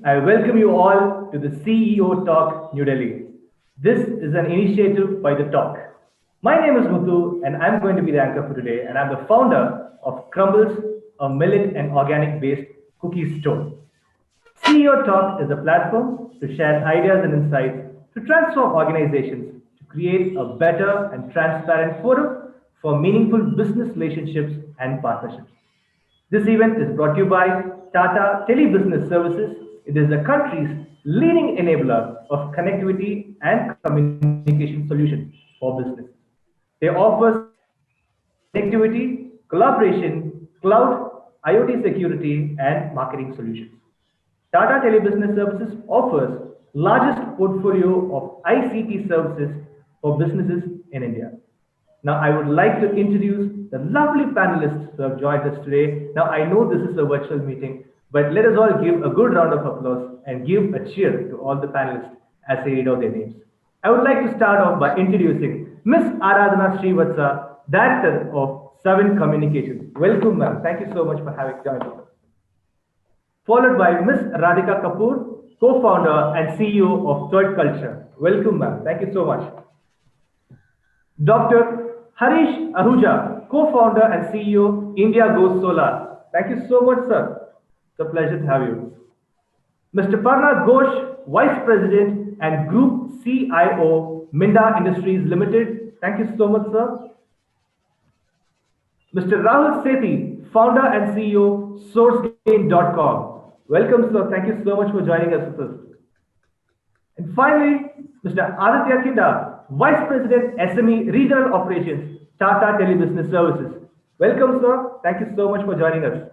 I welcome you all to the CEO Talk New Delhi. This is an initiative by the Talk. My name is Muthu, and I'm going to be the anchor for today, and I'm the founder of Crumbles, a millet and organic based cookie store. CEO Talk is a platform to share ideas and insights to transform organizations to create a better and transparent forum for meaningful business relationships and partnerships. This event is brought to you by Tata Telebusiness Services. It is the country's leading enabler of connectivity and communication solutions for business. They offer connectivity, collaboration, cloud, IoT security, and marketing solutions. Tata Telebusiness Services offers largest portfolio of ICT services for businesses in India. Now, I would like to introduce the lovely panelists who have joined us today. Now, I know this is a virtual meeting, but let us all give a good round of applause and give a cheer to all the panelists as I read out their names. I would like to start off by introducing Miss Aradhana Srivatsa, Director of Seven Communications. Welcome, ma'am. Thank you so much for having joined us. Followed by Miss Radhika Kapoor, co-founder and CEO of Third Culture. Welcome, ma'am. Thank you so much. Dr. Harish Ahuja, co-founder and CEO, India Goes Solar. Thank you so much, sir. It's a pleasure to have you. Mr. Parna Ghosh, Vice President and Group CIO, Minda Industries Limited. Thank you so much, sir. Mr. Rahul Sethi, founder and CEO, SourceGain.com. Welcome, sir. Thank you so much for joining us with us. And finally, Mr. Aditya Kinda, Vice President, SME Regional Operations, Tata Telebusiness Services. Welcome, sir. Thank you so much for joining us.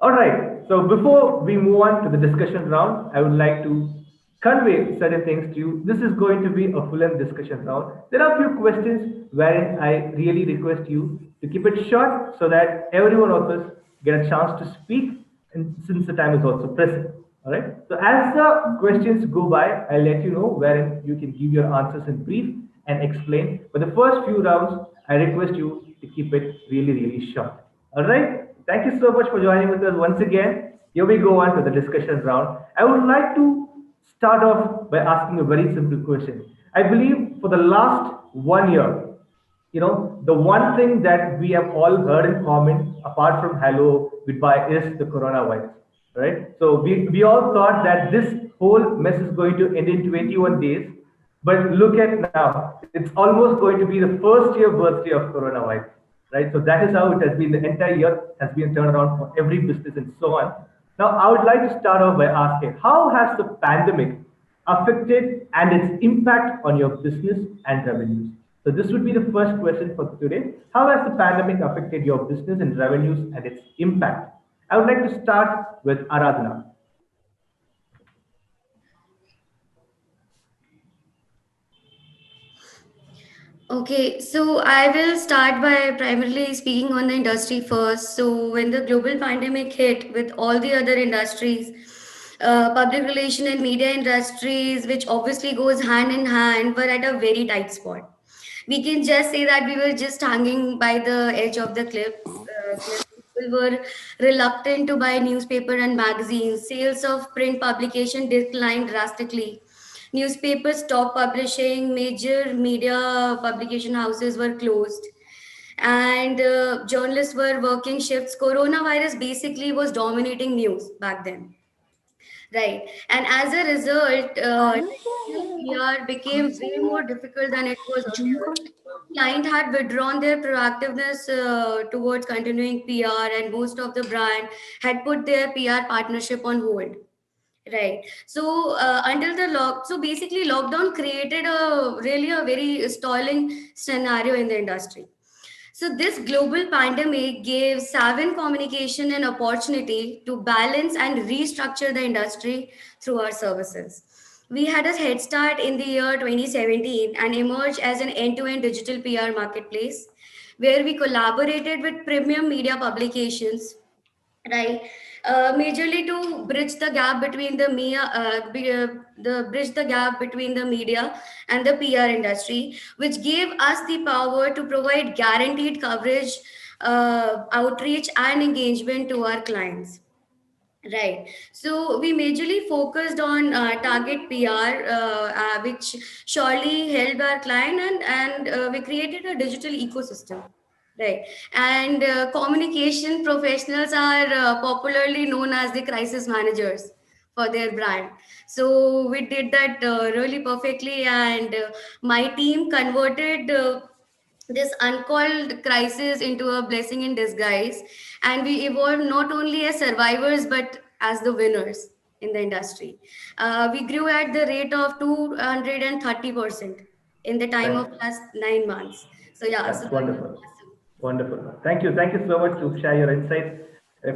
All right. So before we move on to the discussion round, I would like to convey certain things to you. This is going to be a full-on discussion round. There are a few questions wherein I really request you to keep it short so that every one of us get a chance to speak, and since the time is also present. All right. So as the questions go by, I'll let you know wherein you can give your answers in brief and explain. But the first few rounds, I request you to keep it really, really short. All right. Thank you so much for joining with us once again. Here we go on to the discussion round. I would like to start off by asking a very simple question. I believe for the last 1 year, the one thing that we have all heard in common, apart from hello, goodbye, is the coronavirus, right? So we all thought that this whole mess is going to end in 21 days. But look at now, it's almost going to be the first year birthday of coronavirus, right? So that is how it has been. The entire year has been turned around for every business and so on. Now, I would like to start off by asking, how has the pandemic affected and its impact on your business and revenues? So this would be the first question for today. How has the pandemic affected your business and revenues and its impact? I would like to start with Aradhana. Okay, so I will start by primarily speaking on the industry first. So when the global pandemic hit with all the other industries, public relation and media industries, which obviously goes hand in hand, were at a very tight spot. We can just say that we were just hanging by the edge of the cliff. People were reluctant to buy newspaper and magazines. Sales of print publication declined drastically. Newspapers stopped publishing. Major media publication houses were closed, and journalists were working shifts. Coronavirus basically was dominating news back then. Right. And as a result, traditional PR became way more difficult than it was earlier. Client had withdrawn their proactiveness towards continuing PR, and most of the brand had put their PR partnership on hold. Right. So so basically lockdown created a very stalling scenario in the industry. So this global pandemic gave Savin Communication an opportunity to balance and restructure the industry through our services. We had a head start in the year 2017 and emerged as an end-to-end digital PR marketplace where we collaborated with premium media publications, right, majorly to bridge the gap between the media and the PR industry, which gave us the power to provide guaranteed coverage, outreach and engagement to our clients, Right. So we majorly focused on target PR, which surely helped our client, and we created a digital ecosystem. Right. And communication professionals are popularly known as the crisis managers for their brand. So we did that really perfectly, and my team converted this uncalled crisis into a blessing in disguise, and we evolved not only as survivors but as the winners in the industry. We grew at the rate of 230% in the time of Thank, last 9 months. So yeah, so that's that was wonderful. awesome. Wonderful. Thank you. Thank you so much to share your insights.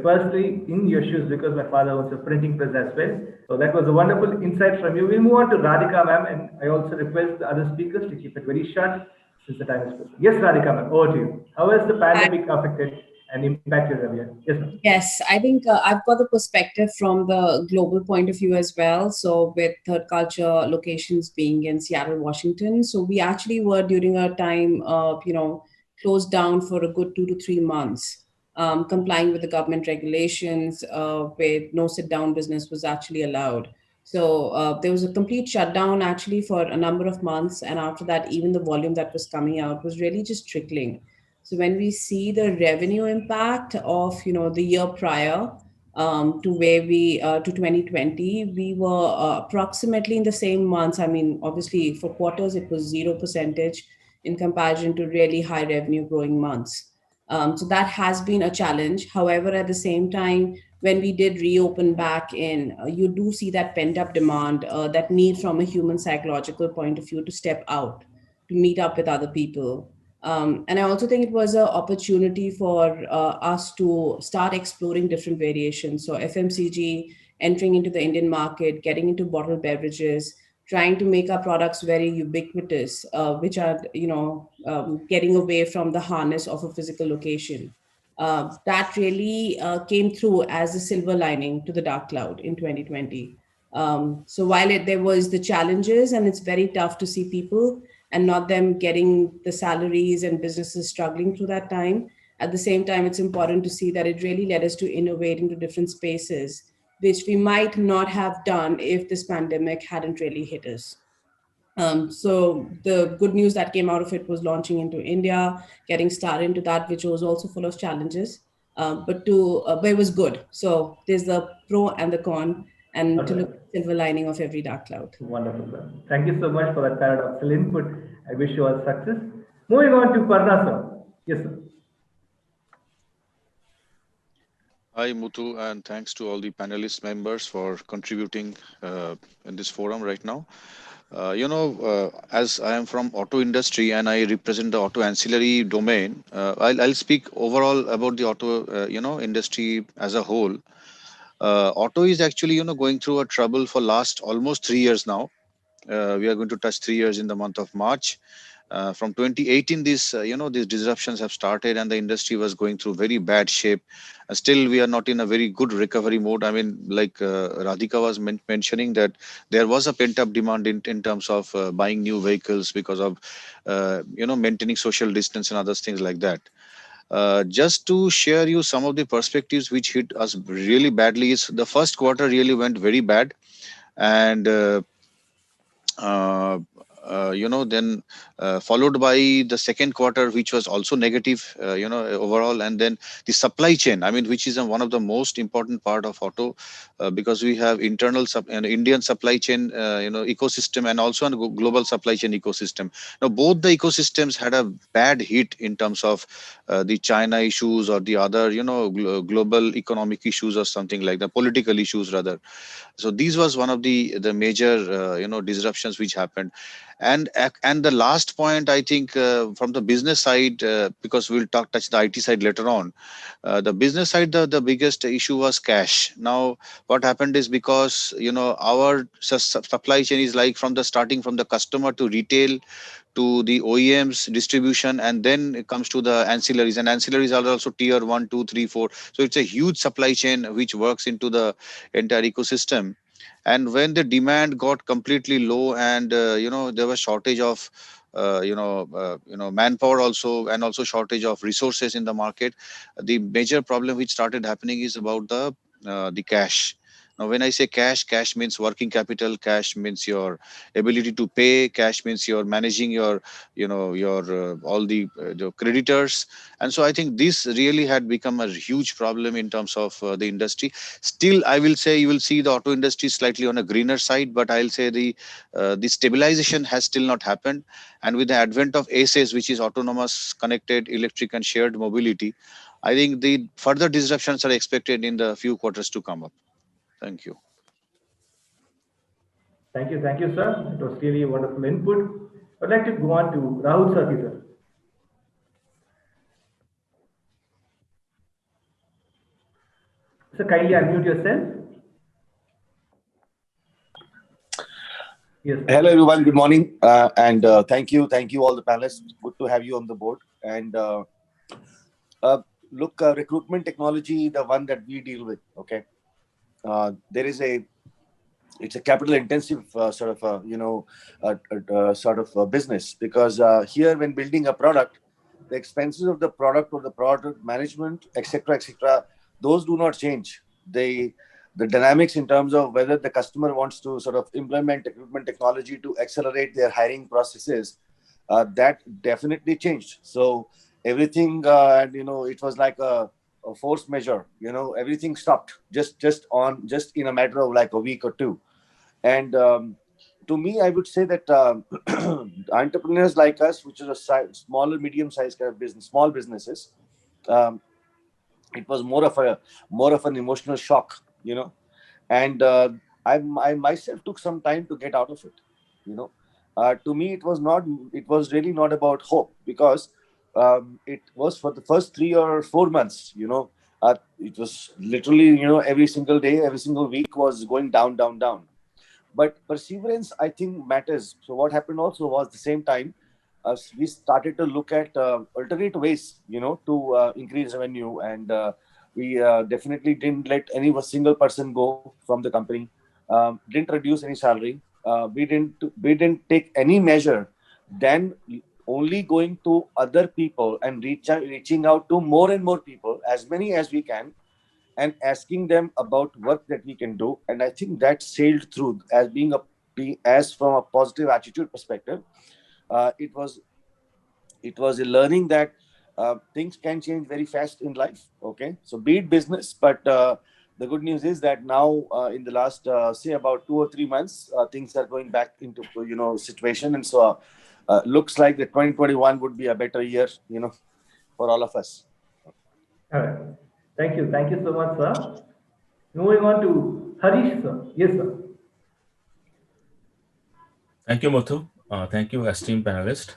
Personally, in your shoes, because my father owns a printing press as well. So that was a wonderful insight from you. We'll move on to Radhika, ma'am, and I also request the other speakers to keep it very short since the time is pressing. Yes, Radhika, ma'am, over to you. How has the pandemic affected and impacted Ravi? Yes, ma'am. Yes, I think I've got the perspective from the global point of view as well. So, with third culture locations being in Seattle, Washington, so we actually were during a time of, closed down for a good 2 to 3 months, complying with the government regulations, where no sit down business was actually allowed. So, there was a complete shutdown actually for a number of months. And after that, even the volume that was coming out was really just trickling. So when we see the revenue impact of the year prior, to where we to 2020, we were approximately in the same months. I mean, obviously for quarters it was 0% in comparison to really high revenue growing months. So that has been a challenge. However, at the same time, when we did reopen back in, you do see that pent up demand, that need from a human psychological point of view to step out, to meet up with other people. And I also think it was an opportunity for us to start exploring different variations. So FMCG, entering into the Indian market, getting into bottled beverages, trying to make our products very ubiquitous, which are getting away from the harness of a physical location. That really came through as a silver lining to the dark cloud in 2020. So while there was the challenges, and it's very tough to see people and not them getting the salaries and businesses struggling through that time. At the same time, it's important to see that it really led us to innovate into different spaces, which we might not have done if this pandemic hadn't really hit us. So the good news that came out of it was launching into India, getting started into that, which was also full of challenges, but it was good. So there's the pro and the con, and to look Okay. at the silver lining of every dark cloud. Wonderful, sir. Thank you so much for that paradoxical input. I wish you all success. Moving on to Parna, sir. Yes, sir. Hi, Muthu, and thanks to all the panelist members for contributing in this forum right now. As I am from auto industry and I represent the auto ancillary domain, I'll speak overall about the auto, industry as a whole. Auto is actually, going through a trouble for last almost 3 years now. We are going to touch 3 years in the month of March. From 2018, these disruptions have started, and the industry was going through very bad shape. Still, we are not in a very good recovery mode. I mean, like Radhika was mentioning that there was a pent up demand in terms of buying new vehicles because of maintaining social distance and other things like that. Just to share you some of the perspectives which hit us really badly is the first quarter really went very bad, and uh, then followed by the second quarter, which was also negative, overall. And then the supply chain, I mean, which is one of the most important part of auto, because we have internal and Indian supply chain, ecosystem, and also a global supply chain ecosystem. Now, both the ecosystems had a bad hit in terms of the China issues or the other, global economic issues or something like that, political issues rather. So these was one of the major disruptions which happened. And the last point, I think, from the business side, because we'll touch the IT side later on. The business side, the biggest issue was cash. Now what happened is, because our supply chain is like from the starting from the customer to retail to the OEMs distribution, and then it comes to the ancillaries, and ancillaries are also tier 1, 2, 3, 4. So it's a huge supply chain which works into the entire ecosystem. And when the demand got completely low, and there was shortage of manpower also, and also shortage of resources in the market, the major problem which started happening is about the the cash. Now, when I say cash, cash means working capital, cash means your ability to pay, cash means you're managing your, your all the creditors. And so I think this really had become a huge problem in terms of the industry. Still, I will say you will see the auto industry slightly on a greener side, but I'll say the stabilization has still not happened. And with the advent of ACES, which is autonomous, connected, electric, and shared mobility, I think the further disruptions are expected in the few quarters to come up. Thank you. Thank you, sir. It was really a wonderful input. I'd like to go on to Rahul Sathi, sir. So kindly unmute yourself. Yes. Hello, everyone. Good morning. And thank you all the panelists. Good to have you on the board. And look, recruitment technology, the one that we deal with, okay. It's a capital intensive sort of business, because here when building a product, the expenses of the product or the product management, etc., those do not change. The dynamics in terms of whether the customer wants to sort of implement recruitment technology to accelerate their hiring processes, that definitely changed. So everything, it was like a force measure. Everything stopped just in a matter of like a week or two. And to me, I would say that entrepreneurs like us, which is a smaller, medium-sized kind of business, small businesses, it was more of an emotional shock, and I myself took some time to get out of it. To me, it was really not about hope, because it was for the first 3 or 4 months. It was literally, every single day, every single week was going down, down, down. But perseverance, I think, matters. So what happened also was, the same time, we started to look at alternate ways, to increase revenue, and we definitely didn't let any single person go from the company. Didn't reduce any salary. We didn't take any measure than only going to other people and reaching out to more and more people, as many as we can, and asking them about work that we can do. And I think that sailed through as from a positive attitude perspective. It was a learning that things can change very fast in life. Okay, so be it business, but the good news is that now in the last say about 2 or 3 months, things are going back into situation, and so looks like the 2021 would be a better year, for all of us. All right. Thank you so much, sir. Moving on to Harish, sir. Yes, sir. Thank you, Muthu. Thank you, esteemed panelist.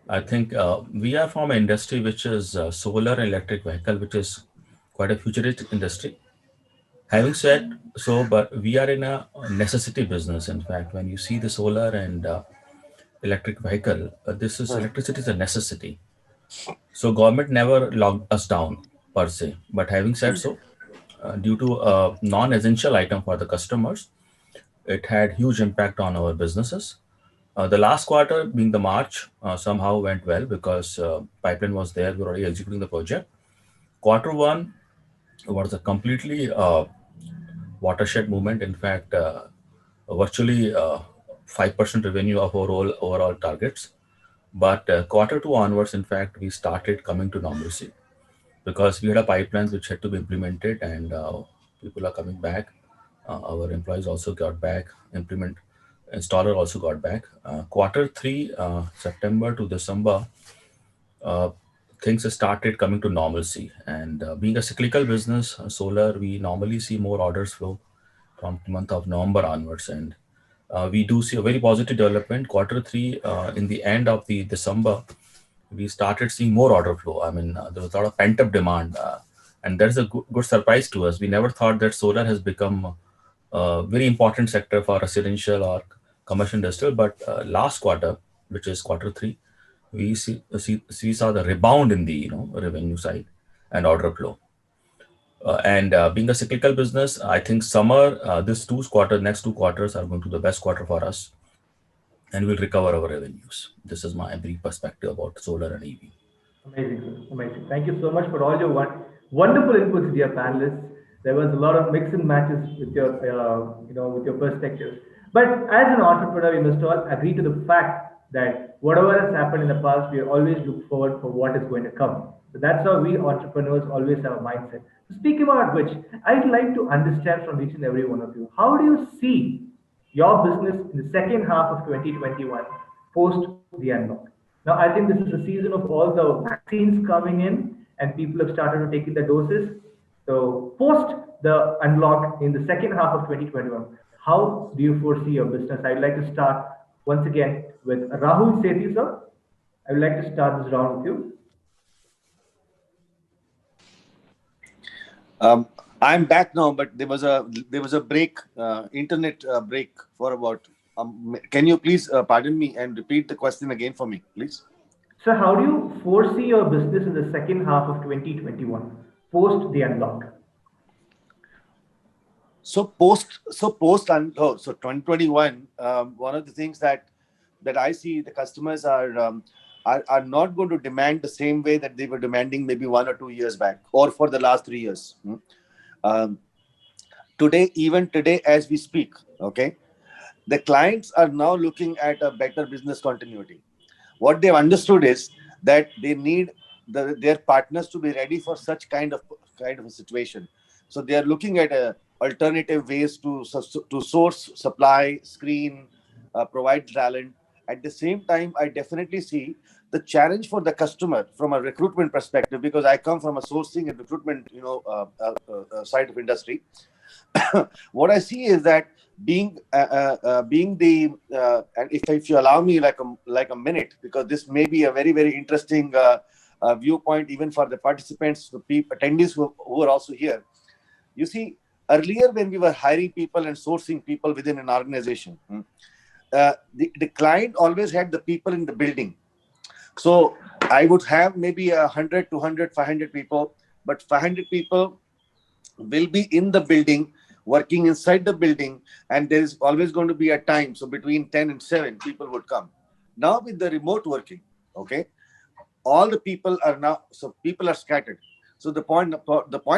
I think we are from an industry which is solar and electric vehicle, which is quite a futuristic industry. Having said so, but we are in a necessity business. In fact, when you see the solar and electric vehicle, electricity is a necessity. So government never locked us down per se. But having said so, due to a non-essential item for the customers, it had huge impact on our businesses. The last quarter, being the March, somehow went well because pipeline was there. We were already executing the project. Quarter 1 was a completely watershed moment. In fact, virtually 5% revenue of our overall targets. But Quarter 2 onwards, in fact, we started coming to normalcy because we had a pipeline which had to be implemented, and people are coming back. Our employees also got back. Installer also got back. Quarter 3, September to December, things started coming to normalcy. And being a cyclical business, solar, we normally see more orders flow from the month of November onwards. And we do see a very positive development. Quarter 3, in the end of the December, we started seeing more order flow. I mean, there was a lot of pent-up demand. And that's a good surprise to us. We never thought that solar has become a very important sector for residential or commercial industrial. But last quarter, which is Quarter 3, we saw the rebound in the revenue side and order flow. And being a cyclical business, I think summer, next 2 quarters are going to be the best quarter for us, and we'll recover our revenues. This is my brief perspective about solar and EV. Amazing, sir. Amazing. Thank you so much for all your wonderful inputs, dear panelists. There was a lot of mix and matches with your, with your perspectives. But as an entrepreneur, we must all agree to the fact that whatever has happened in the past, we always look forward for what is going to come. So that's how we entrepreneurs always have a mindset. So speaking about which, I'd like to understand from each and every one of you, how do you see your business in the second half of 2021 post the unlock? Now, I think this is the season of all the vaccines coming in and people have started to take in the doses. So, post the unlock in the second half of 2021, how do you foresee your business? I'd like to start once again with Rahul Sethi, sir. I would like to start this round with you. I'm back now, but there was a break, internet break for about. Can you please pardon me and repeat the question again for me, please? So, how do you foresee your business in the second half of 2021 post the unlock? So 2021, one of the things that I see, the customers are not going to demand the same way that they were demanding maybe 1 or 2 years back, or for the last 3 years. Even today as we speak, okay, the clients are now looking at a better business continuity. What they've understood is that they need their partners to be ready for such kind of a situation. So they are looking at alternative ways to source, supply, screen, provide talent. At the same time, I definitely see the challenge for the customer from a recruitment perspective, because I come from a sourcing and recruitment, side of industry. What I see is that being the and if you allow me like a minute, because this may be a very, very interesting viewpoint even for the participants, the attendees who are also here. You see, earlier when we were hiring people and sourcing people within an organization, the client always had the people in the building. So I would have maybe 100, 200, 500 people, but 500 people will be in the building, working inside the building, and there is always going to be a time. So between 10 and 7, people would come. Now with the remote working, okay, all the people are people are scattered. So the point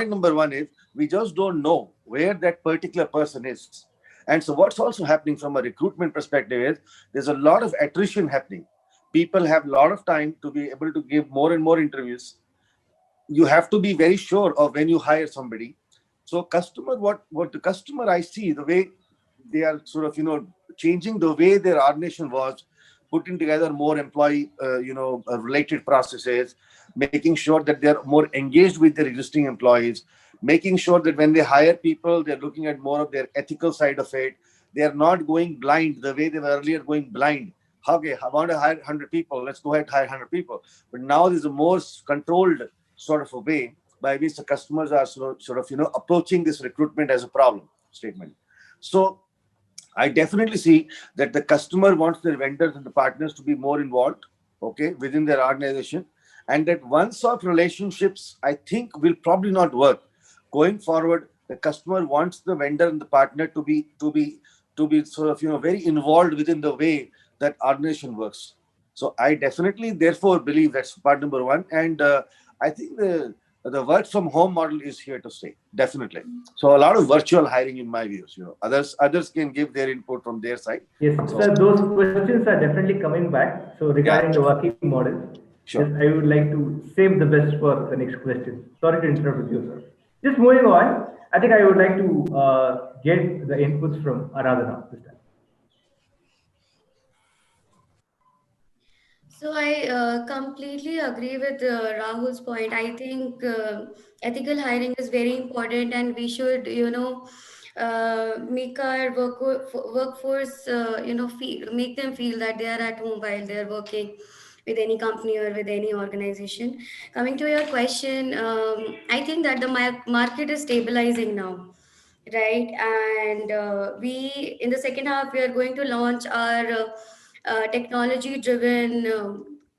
number one is we just don't know where that particular person is. And so what's also happening from a recruitment perspective is there's a lot of attrition happening. People have a lot of time to be able to give more and more interviews. You have to be very sure of when you hire somebody. So what the customer I see, the way they are sort of, changing the way their organization was, putting together more employee, related processes, making sure that they're more engaged with their existing employees, making sure that when they hire people, they're looking at more of their ethical side of it. They're not going blind the way they were earlier going blind. Okay, I want to hire 100 people. Let's go ahead and hire 100 people. But now there's a more controlled sort of a way by which the customers are sort of, approaching this recruitment as a problem statement. So I definitely see that the customer wants their vendors and the partners to be more involved, okay, within their organization. And that one-stop relationships, I think, will probably not work. Going forward, the customer wants the vendor and the partner to be sort of, very involved within the way that organization works. So I definitely, therefore, believe that's part number one. And I think the work from home model is here to stay, definitely. So a lot of virtual hiring in my views, others can give their input from their side. Yes, so, sir, those questions are definitely coming back. So regarding the working model, sure. Yes, I would like to save the best for the next question. Sorry to interrupt with you, sir. Just moving on, I think I would like to get the inputs from Aradhana this time. So I completely agree with Rahul's point. I think ethical hiring is very important, and we should, make our workforce, make them feel that they are at home while they are working with any company or with any organization. Coming to your question, I think that the market is stabilizing now, right? And we in the second half we are going to launch our technology driven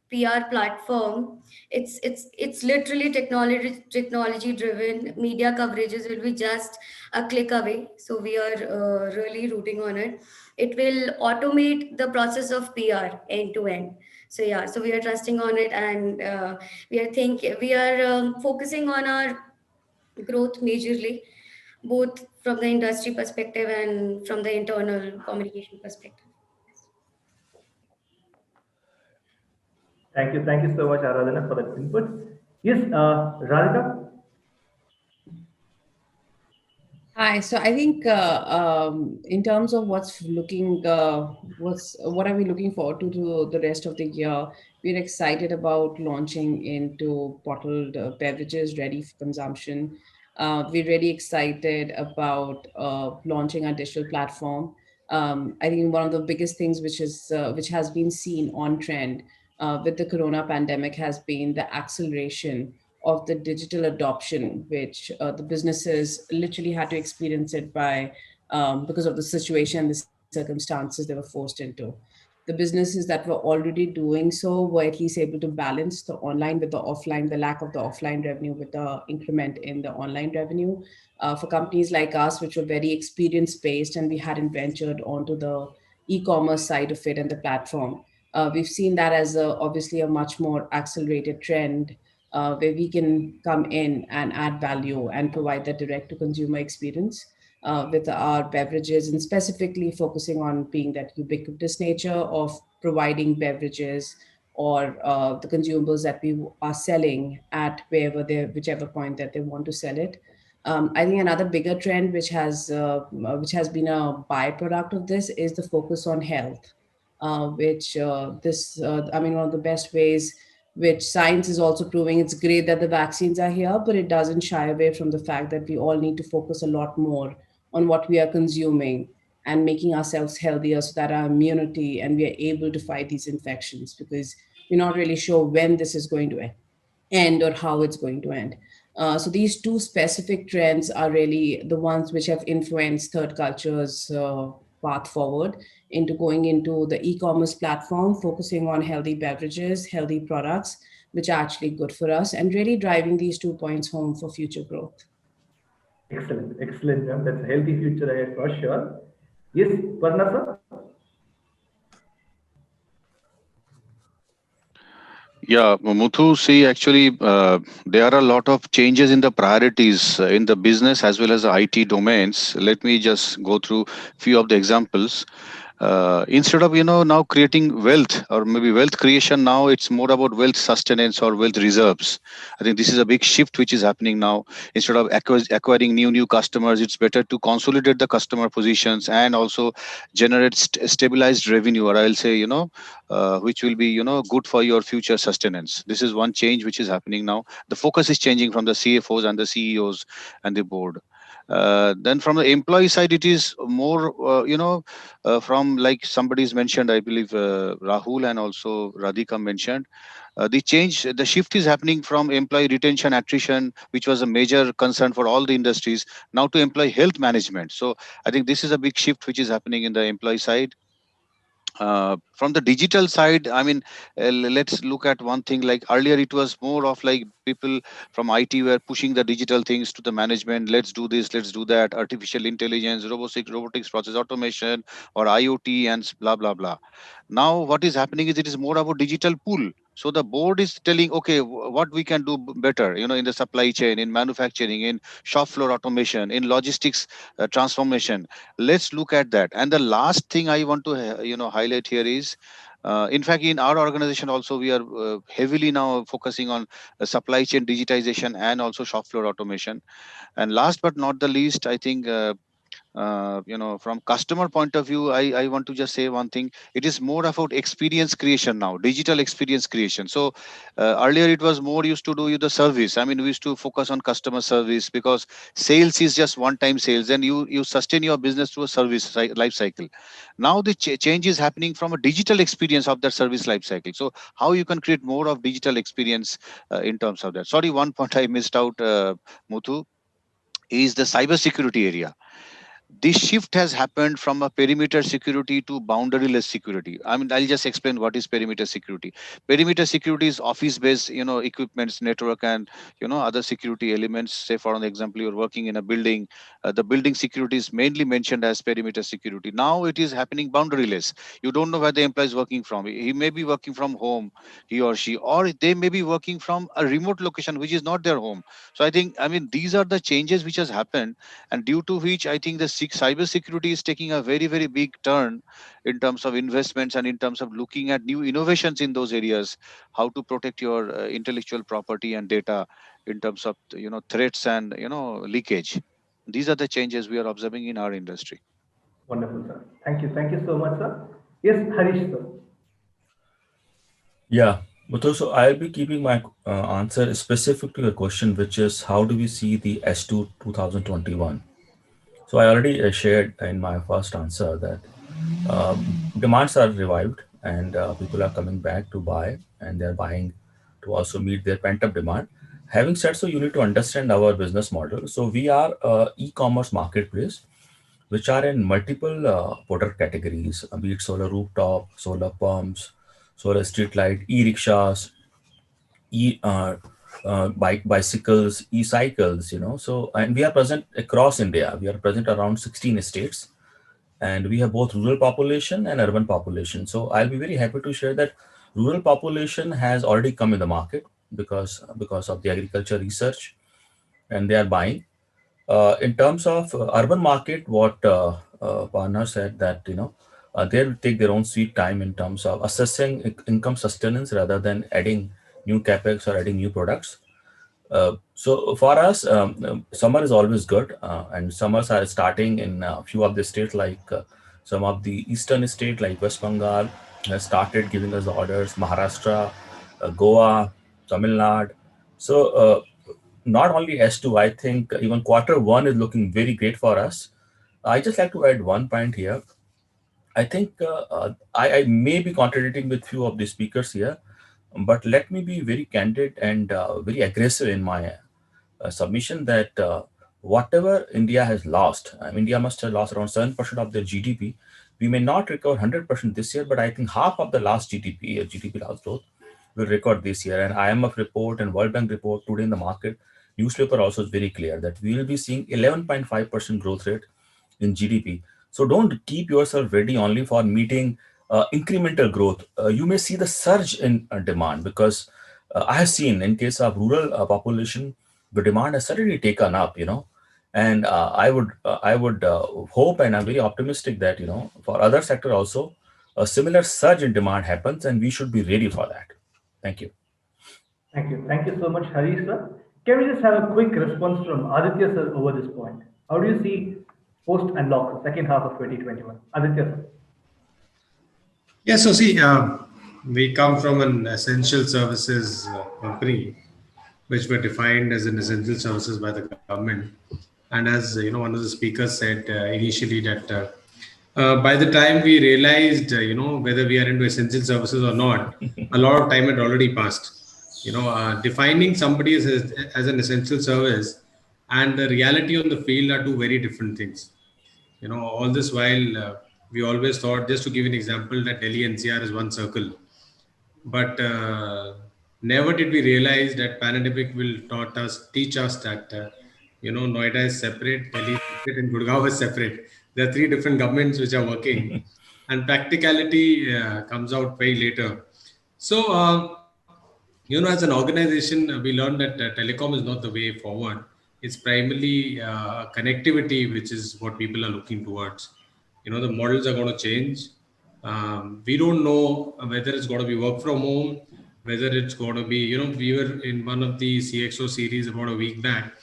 PR platform. It's literally technology driven. Media coverages will be just a click away, so we are really rooting on it. It will automate the process of PR end to end. So yeah, so we are trusting on it, and we are focusing on our growth majorly. both from the industry perspective and from the internal communication perspective. Thank you so much, Aradhana, for that input. Yes, Radhika. Hi. So I think in terms of what are we looking forward to the rest of the year? We're excited about launching into bottled beverages ready for consumption. We're really excited about launching our digital platform. I think one of the biggest things which has been seen on trend with the Corona pandemic has been the acceleration of the digital adoption, which the businesses literally had to experience it by because of the situation, the circumstances they were forced into. The businesses that were already doing so were at least able to balance the online with the offline, the lack of the offline revenue with the increment in the online revenue. For companies like us, which were very experience based and we hadn't ventured onto the e-commerce side of it and the platform, we've seen that as obviously a much more accelerated trend where we can come in and add value and provide that direct to consumer experience with our beverages, and specifically focusing on being that ubiquitous nature of providing beverages or the consumables that we are selling at whichever point that they want to sell it. I think another bigger trend which has been a byproduct of this is the focus on health, which this I mean, one of the best ways, which science is also proving. It's great that the vaccines are here, but it doesn't shy away from the fact that we all need to focus a lot more on what we are consuming and making ourselves healthier so that our immunity and we are able to fight these infections, because we're not really sure when this is going to end or how it's going to end. So these two specific trends are really the ones which have influenced Third Culture's path forward into going into the e-commerce platform, focusing on healthy beverages, healthy products, which are actually good for us, and really driving these 2 points home for future growth. Excellent, excellent. That's a healthy future ahead for sure. Yes, Parnasa. Yeah, Muthu, see, actually, there are a lot of changes in the priorities in the business as well as the IT domains. Let me just go through few of the examples. Instead of now creating wealth or maybe wealth creation, now it's more about wealth sustenance or wealth reserves. I think this is a big shift which is happening now. Instead of acquiring new customers, it's better to consolidate the customer positions and also generate stabilized revenue, or I'll say which will be good for your future sustenance. This is one change which is happening now. The focus is changing from the CFOs and the CEOs and the board. Then from the employee side, it is more, from like somebody's mentioned, I believe Rahul and also Radhika mentioned, the shift is happening from employee retention, attrition, which was a major concern for all the industries, now to employee health management. So I think this is a big shift which is happening in the employee side. From the digital side, I mean, let's look at one thing. Like earlier it was more of like people from IT were pushing the digital things to the management. Let's do this, let's do that, artificial intelligence, robotics, process automation, or IoT, and blah blah blah. Now what is happening is it is more about digital pool. So the board is telling, okay, what we can do better, in the supply chain, in manufacturing, in shop floor automation, in logistics transformation. Let's look at that. And the last thing I want to highlight here is, in fact, in our organization also, we are heavily now focusing on supply chain digitization and also shop floor automation. And last but not the least, I think from customer point of view, I want to just say one thing. It is more about experience creation now, digital experience creation. So earlier it was more used to do you the service. I mean, we used to focus on customer service because sales is just one time sales, and you sustain your business through a service life cycle. Now the change is happening from a digital experience of that service life cycle. So how you can create more of digital experience in terms of that. Sorry, one point I missed out, Muthu, is the cyber security area. this shift has happened from a perimeter security to boundaryless security. I mean, I'll just explain what is perimeter security. Perimeter security is office-based, equipments, network, and other security elements. Say, for an example, you're working in a building. The building security is mainly mentioned as perimeter security. Now it is happening boundaryless. You don't know where the employee is working from. He may be working from home, he or she, or they may be working from a remote location which is not their home. So I mean, these are the changes which has happened, and due to which I think the cyber security is taking a very, very big turn in terms of investments and in terms of looking at new innovations in those areas, how to protect your intellectual property and data in terms of threats and leakage. These are the changes we are observing in our industry. Wonderful, sir. Thank you. Thank you so much, sir. Yes, Harish, sir. Yeah, Muthu, so I'll be keeping my answer specific to your question, which is how do we see the S2 2021? So I already shared in my first answer that demands are revived and people are coming back to buy and they're buying to also meet their pent up demand. Having said so, you need to understand our business model. So we are a e-commerce marketplace which are in multiple product categories, be it solar rooftop, solar pumps, solar street light, e-rickshaws, bicycles, e-cycles, So, and we are present across India. We are present around 16 states, and we have both rural population and urban population. So, I'll be very happy to share that rural population has already come in the market because of the agriculture research, and they are buying. In terms of urban market, what Parna said that they'll take their own sweet time in terms of assessing income sustenance rather than adding new capex or adding new products. So for us, summer is always good, and summers are starting in a few of the states, like some of the eastern states like West Bengal has started giving us the orders, Maharashtra, Goa, Tamil Nadu. So not only S2, I think even quarter one is looking very great for us. I just like to add one point here. I think I may be contradicting with few of the speakers here, but let me be very candid and very aggressive in my submission that whatever India has lost, India must have lost around 7% of their GDP. We may not recover 100% this year, but I think half of the last GDP, GDP loss growth, will record this year. And IMF report and World Bank report today in the market, newspaper also is very clear that we will be seeing 11.5% growth rate in GDP. So don't keep yourself ready only for meeting incremental growth. You may see the surge in demand because I have seen in case of rural population, the demand has suddenly taken up, and I would hope, and I'm very optimistic that, for other sector also, a similar surge in demand happens and we should be ready for that. Thank you. Thank you. Thank you so much, Harish, sir. Can we just have a quick response from Aditya, sir, over this point? How do you see post unlock second half of 2021? Aditya, sir. Yeah, so see, we come from an essential services company, which were defined as an essential services by the government. And as one of the speakers said initially that by the time we realized, whether we are into essential services or not, a lot of time had already passed. Defining somebody as an essential service and the reality on the field are two very different things. All this while we always thought, just to give an example, that Delhi NCR is one circle. But never did we realize that pandemic will teach us that, Noida is separate, Delhi is separate, and Gurgaon is separate. There are three different governments which are working, and practicality comes out way later. So, as an organization, we learned that telecom is not the way forward. It's primarily connectivity, which is what people are looking towards. The models are going to change. We don't know whether it's going to be work from home, whether it's going to be, we were in one of the CXO series about a week back.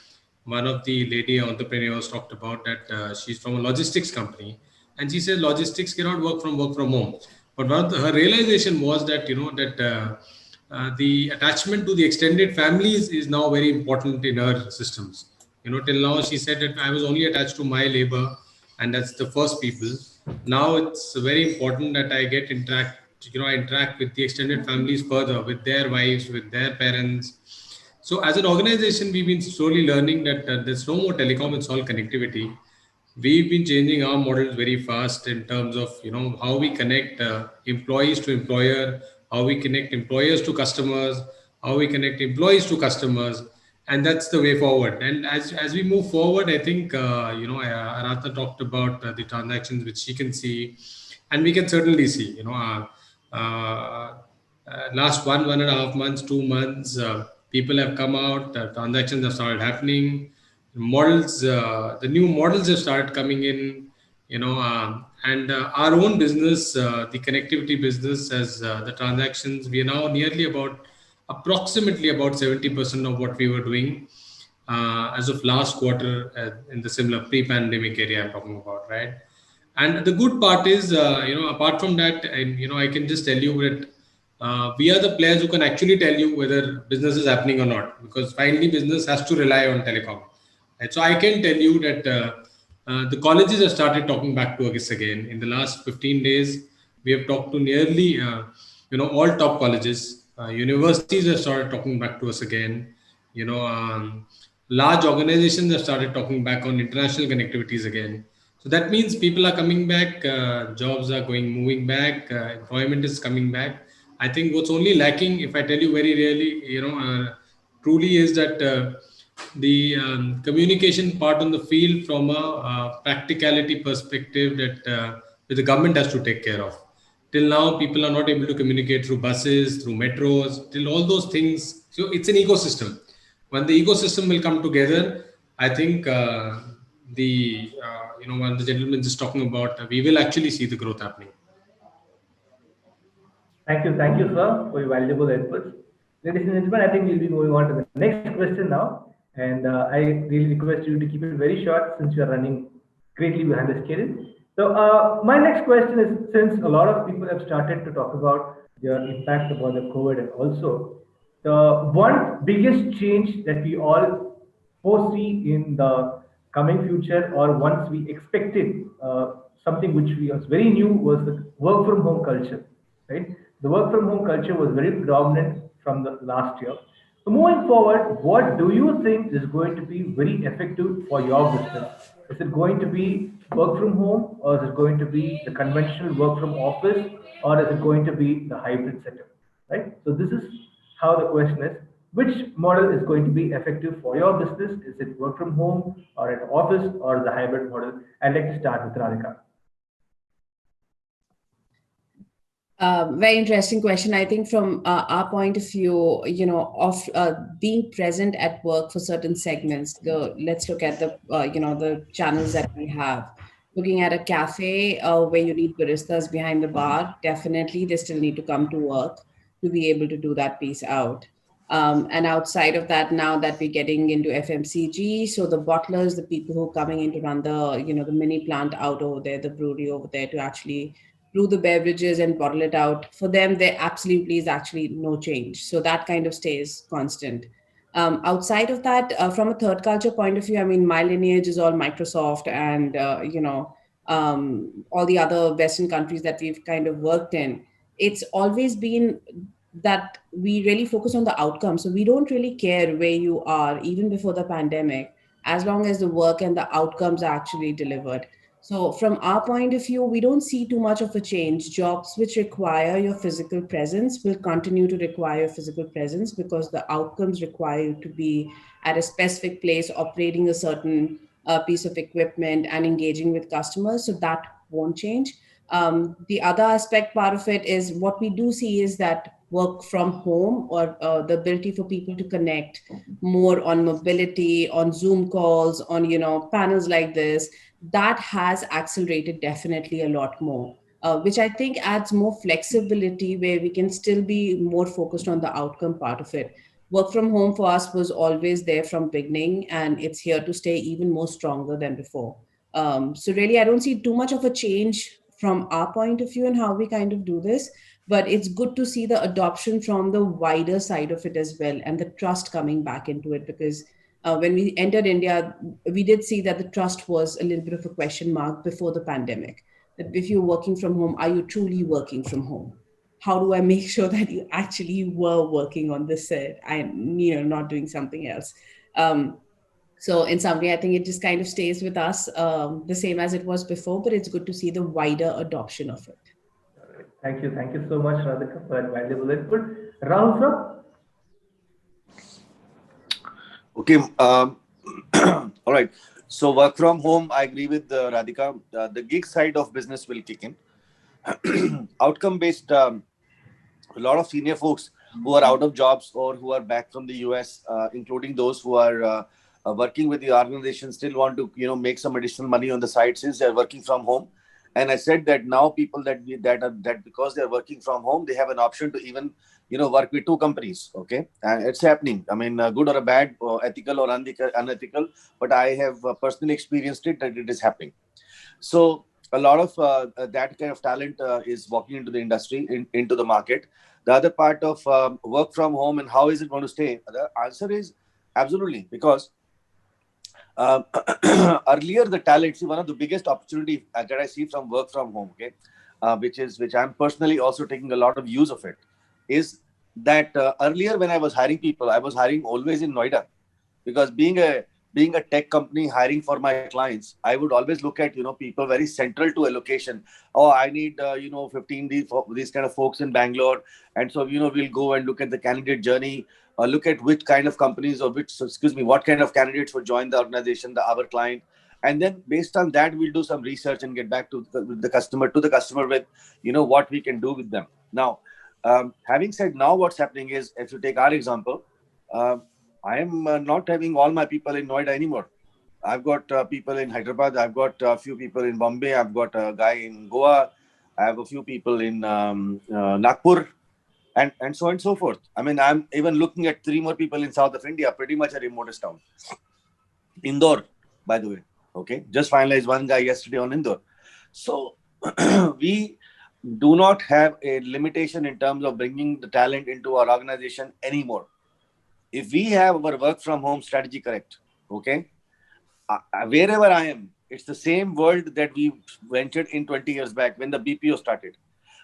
One of the lady entrepreneurs talked about that she's from a logistics company, and she said logistics cannot work from home. But her realization was that, the attachment to the extended families is now very important in her systems. Till now she said that I was only attached to my labor, and that's the first people. Now it's very important that I interact with the extended families further, with their wives, with their parents. So as an organization, we've been slowly learning that there's no more telecom, it's all connectivity. we've been changing our models very fast in terms of how we connect employees to employer, how we connect employers to customers, how we connect employees to customers, and that's the way forward. And as we move forward, I think Aratha talked about the transactions which she can see, and we can certainly see. Last 1.5 months, 2 months, people have come out, transactions have started happening, models, the new models have started coming in, and our own business, the connectivity business, as the transactions, we are now nearly approximately about 70% of what we were doing as of last quarter in the similar pre-pandemic area I'm talking about, right? And the good part is, apart from that, I can just tell you that we are the players who can actually tell you whether business is happening or not, because finally business has to rely on telecom. Right? So I can tell you that the colleges have started talking back to us again. In the last 15 days, we have talked to nearly, all top colleges. Universities have started talking back to us again. Large organizations have started talking back on international connectivities again. So that means people are coming back, jobs are moving back, employment is coming back. I think what's only lacking, if I tell you very really, truly, is that the communication part on the field from a practicality perspective that the government has to take care of. Till now, people are not able to communicate through buses, through metros, till all those things. So it's an ecosystem. When the ecosystem will come together, I think when the gentleman is talking about, we will actually see the growth happening. Thank you, sir, for your valuable inputs. Ladies and gentlemen, I think we'll be moving on to the next question now. And I really request you to keep it very short since we are running greatly behind the schedule. So my next question is, since a lot of people have started to talk about their impact about the COVID, and also the one biggest change that we all foresee in the coming future, or once we expected something which was very new, was the work from home culture, right? The work from home culture was very predominant from the last year. So moving forward, what do you think is going to be very effective for your business? Is it going to be work from home, or is it going to be the conventional work from office, or is it going to be the hybrid setup, right? So this is how the question is. Which model is going to be effective for your business? Is it work from home, or at office, or the hybrid model? I'd like to start with Radhika. Very interesting question. I think from our point of view, of being present at work for certain segments. Let's look at the channels that we have. Looking at a cafe where you need baristas behind the bar, definitely they still need to come to work to be able to do that piece out. And outside of that, now that we're getting into FMCG, so the bottlers, the people who are coming in to run the mini plant out over there, the brewery over there, to actually brew the beverages and bottle it out, for them, there absolutely is actually no change. So that kind of stays constant. Outside of that, from a third culture point of view, I mean, my lineage is all Microsoft and, all the other Western countries that we've kind of worked in. It's always been that we really focus on the outcome. So we don't really care where you are, even before the pandemic, as long as the work and the outcomes are actually delivered. So from our point of view, we don't see too much of a change. Jobs which require your physical presence will continue to require physical presence, because the outcomes require you to be at a specific place, operating a certain piece of equipment and engaging with customers. So that won't change. The other aspect part of it is, what we do see is that work from home, or the ability for people to connect more on mobility, on Zoom calls, on panels like this, that has accelerated definitely a lot more, which I think adds more flexibility, where we can still be more focused on the outcome part of it. Work from home for us was always there from beginning, and it's here to stay even more stronger than before. So really, I don't see too much of a change from our point of view and how we kind of do this, but it's good to see the adoption from the wider side of it as well, and the trust coming back into it, because when we entered India, we did see that the trust was a little bit of a question mark before the pandemic. That if you're working from home, are you truly working from home? How do I make sure that you actually were working on this set and not doing something else? So in summary, I think it just kind of stays with us the same as it was before, but it's good to see the wider adoption of it. Thank you. Thank you so much, Radhika, for that valuable input. Rahul, sir? Okay. All right. So work from home, I agree with Radhika. The gig side of business will kick in. Outcome based, a lot of senior folks who are out of jobs or who are back from the US, including those who are working with the organization, still want to make some additional money on the side since they're working from home. And I said that now people that because they're working from home, they have an option to even work with two companies. Okay, and it's happening. I mean, good or a bad, or ethical or unethical, but I have personally experienced it that it is happening. So a lot of that kind of talent is walking into the industry, into the market. The other part of work from home and how is it going to stay? The answer is absolutely, because um, earlier the talent, see, one of the biggest opportunity that I see from work from home, okay, which I'm personally also taking a lot of use of it, is that earlier when I was hiring people, I was hiring always in Noida, because being a tech company hiring for my clients, I would always look at people very central to a location. Oh, I need 15 these kind of folks in Bangalore, and so we'll go and look at the candidate journey, look at which kind of companies or what kind of candidates would join the organization, our client, and then based on that we'll do some research and get back to the customer with what we can do with them. Now, having said, now what's happening is, if you take our example, uh, I am not having all my people in Noida anymore. I've got people in Hyderabad. I've got a few people in Bombay. I've got a guy in Goa. I have a few people in Nagpur, and so on and so forth. I mean, I'm even looking at three more people in south of India, pretty much a remotest town. Indore, by the way. Okay, just finalized one guy yesterday on Indore. So we do not have a limitation in terms of bringing the talent into our organization anymore. If we have our work from home strategy correct, okay, wherever I am, it's the same world that we ventured in 20 years back when the BPO started.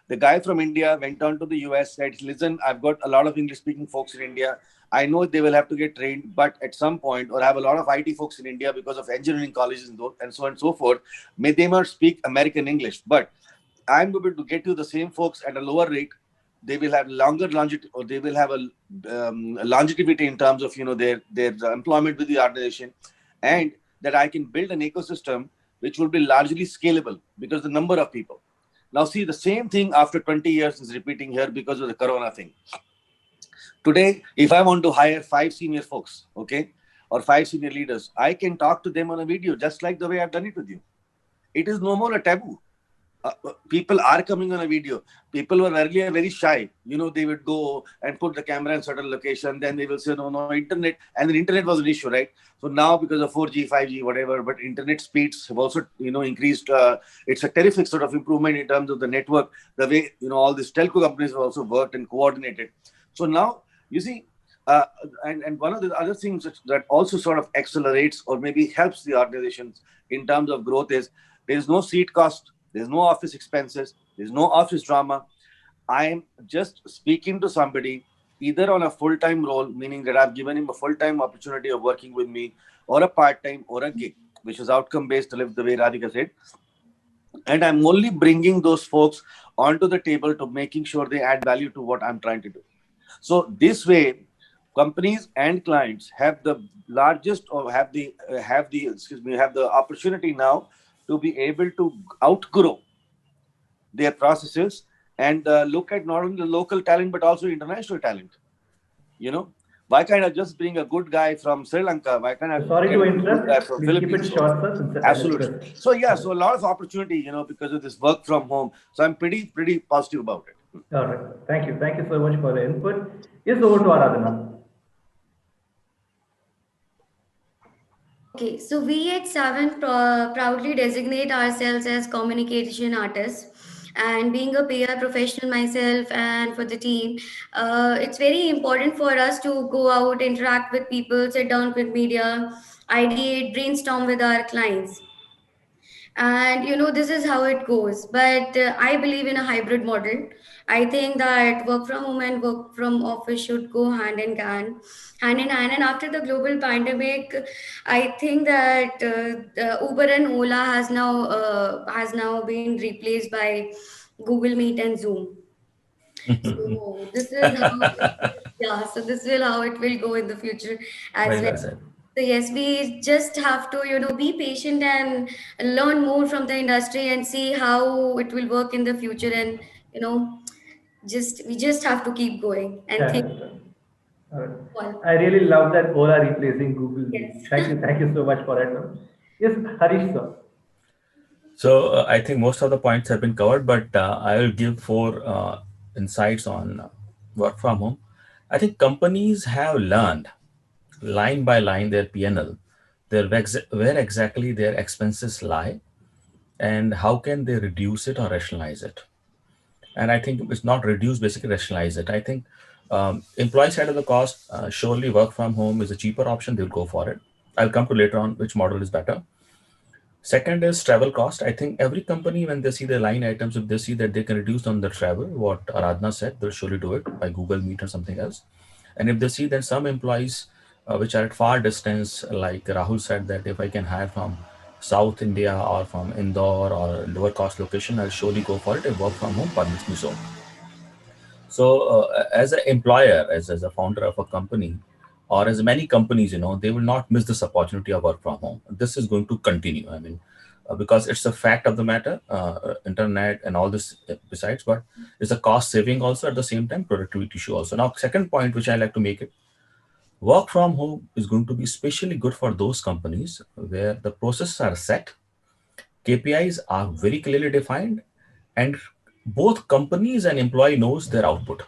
The guy from India went on to the US, said, listen, I've got a lot of English speaking folks in India. I know they will have to get trained, but at some point, or I have a lot of IT folks in India because of engineering colleges and so on and so forth. May they not speak American English, but I'm able to get you the same folks at a lower rate. They will have longer longevity, or they will have a longevity in terms of their employment with the organization, and that I can build an ecosystem which will be largely scalable because the number of people. Now, see, the same thing after 20 years is repeating here because of the Corona thing. Today, if I want to hire 5 senior folks, okay, or 5 senior leaders, I can talk to them on a video just like the way I've done it with you. It is no more a taboo. People are coming on a video. People were earlier very shy. They would go and put the camera in certain location. Then they will say, no, internet. And then internet was an issue, right? So now because of 4G, 5G, whatever, but internet speeds have also, increased. It's a terrific sort of improvement in terms of the network, the way, all these telco companies have also worked and coordinated. So now, you see, and one of the other things that also sort of accelerates or maybe helps the organizations in terms of growth is there is no seat cost. There's no office expenses. There's no office drama. I'm just speaking to somebody either on a full-time role, meaning that I've given him a full-time opportunity of working with me, or a part-time or a gig, which is outcome-based, the way Radhika said. And I'm only bringing those folks onto the table to making sure they add value to what I'm trying to do. So this way, companies and clients have the largest, or have the opportunity now to be able to outgrow their processes and look at not only the local talent but also international talent. Why can't I just bring a good guy from Sri Lanka? Why can't I Sorry get to a good guy interrupt. from Please keep it Philippines? short, sir, since the time is Absolutely. pressed. So yeah, so a lot of opportunity, because of this work from home. So I'm pretty positive about it. All right. Thank you. Thank you so much for the input. Yes, over to Aradhana. Okay, so we at Savant proudly designate ourselves as communication artists. And being a PR professional myself and for the team, it's very important for us to go out, interact with people, sit down with media, ideate, brainstorm with our clients. And this is how it goes. But I believe in a hybrid model. I think that work from home and work from office should go hand in hand. And after the global pandemic, I think that the Uber and Ola has now been replaced by Google Meet and Zoom. So this is how yeah, so this will how it will go in the future as Very well. well said. So yes, we just have to, be patient and learn more from the industry and see how it will work in the future. And you know, we just have to keep going and Yeah. think. All right. All. I really love that Ola replacing Google Meet. Yes. Thank you so much for it. Yes, Harish sir. So I think most of the points have been covered, but I will give four insights on work from home. I think companies have learned line by line their P&L, where exactly their expenses lie, and how can they reduce it or rationalize it. And I think it's not reduce, basically rationalize it. I think employee side of the cost, surely work from home is a cheaper option. They'll go for it. I'll come to later on which model is better. Second is travel cost. I think every company, when they see the line items, if they see that they can reduce on the travel, what Aradhana said, they'll surely do it by Google Meet or something else. And if they see that some employees which are at far distance, like Rahul said, that if I can hire from South India or from Indore or lower cost location, I'll surely go for it if work from home permits me so. So as an employer, as a founder of a company, or as many companies, they will not miss this opportunity of work from home. This is going to continue. I mean, because it's a fact of the matter, internet and all this besides, but it's a cost saving also at the same time, productivity issue also. Now, second point, which I like to make it, work from home is going to be especially good for those companies where the processes are set, KPIs are very clearly defined, and both companies and employee knows their output.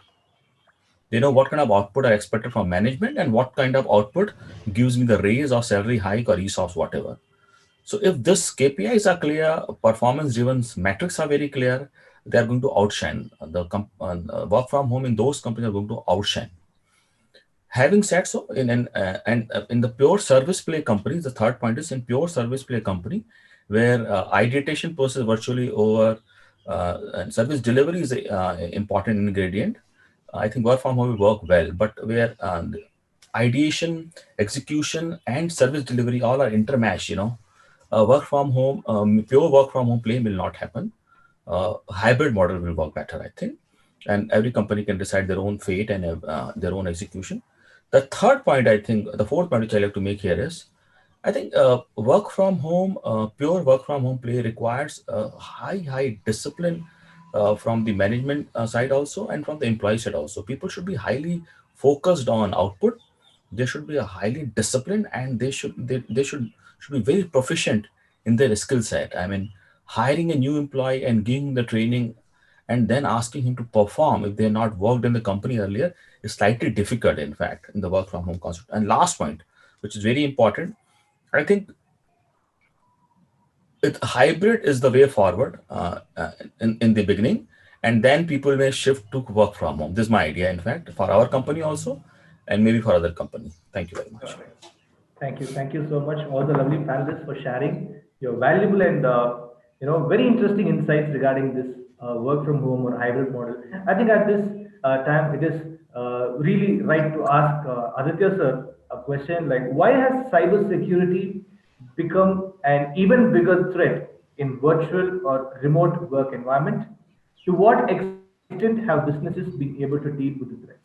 They know what kind of output are expected from management and what kind of output gives me the raise or salary hike or ESOPs, whatever. So if this KPIs are clear, performance-driven metrics are very clear, they are going to outshine. The work from home in those companies are going to outshine. Having said so, in the pure service play companies, the third point is in pure service play company, where ideation process virtually over, and service delivery is an important ingredient. I think work from home will work well, but where ideation, execution, and service delivery all are intermatched, work from home, pure work from home play will not happen. Hybrid model will work better, I think. And every company can decide their own fate and their own execution. The third point, I think, the fourth point which I like to make here is, I think work from home, pure work from home play requires high discipline from the management side also and from the employee side also. People should be highly focused on output. They should be a highly disciplined, and they should be very proficient in their skill set. I mean, hiring a new employee and giving the training and then asking him to perform if they're not worked in the company earlier is slightly difficult, in fact, in the work from home concept. And last point, which is very important, I think hybrid is the way forward in the beginning, and then people may shift to work from home. This is my idea, in fact, for our company also, and maybe for other company. Thank you very much. Thank you so much, all the lovely panelists, for sharing your valuable and very interesting insights regarding this work from home or hybrid model. I think at this time it is really right to ask Aditya sir a question like, why has cyber security become an even bigger threat in virtual or remote work environment? To what extent have businesses been able to deal with the threat?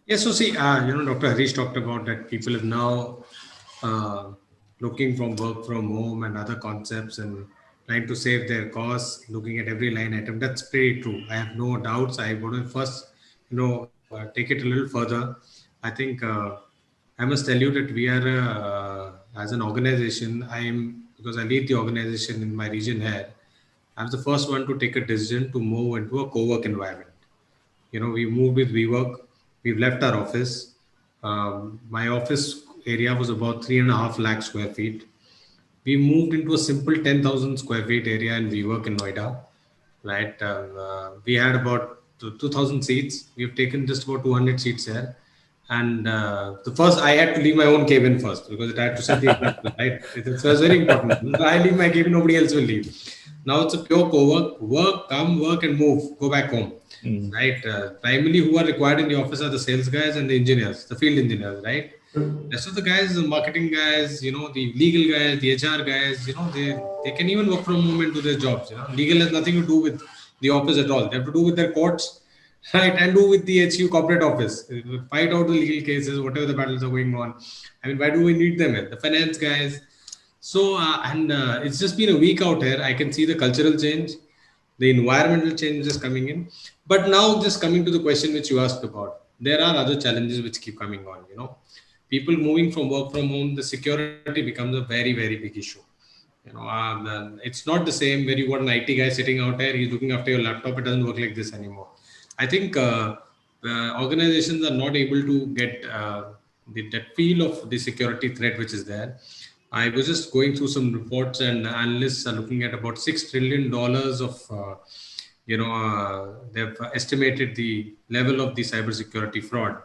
Yes, so see, Dr. Harish talked about that people are now looking from work from home and other concepts and trying to save their costs, looking at every line item. That's pretty true. I have no doubts. I want to first, take it a little further. I think I must tell you that we are, as an organization, because I lead the organization in my region here, I'm the first one to take a decision to move into a co-work environment. We moved with WeWork. We've left our office. My office area was about 3.5 lakh square feet. We moved into a simple 10,000 square feet area in WeWork in Noida, right? We had about 2,000 seats. We've taken just about 200 seats here. And the first, I had to leave my own cabin first because I had to set the example, right? It was very important. If I leave my cabin, nobody else will leave. Now it's a pure work, come, work, and move, go back home, right? Primarily, who are required in the office are the sales guys and the engineers, the field engineers, right? Rest of the guys, the marketing guys, the legal guys, the HR guys, they can even work from home and do their jobs. Legal has nothing to do with the office at all. They have to do with their courts, right, and do with the HU corporate office. Fight out the legal cases, whatever the battles are going on. I mean, why do we need them? The finance guys. So, it's just been a week out here. I can see the cultural change, the environmental changes coming in. But now, just coming to the question which you asked about, there are other challenges which keep coming on. People moving from work from home, the security becomes a very, very big issue. It's not the same where you got an IT guy sitting out there, he's looking after your laptop. It doesn't work like this anymore. I think organizations are not able to get that feel of the security threat which is there. I was just going through some reports, and analysts are looking at about $6 trillion of, they've estimated the level of the cybersecurity fraud.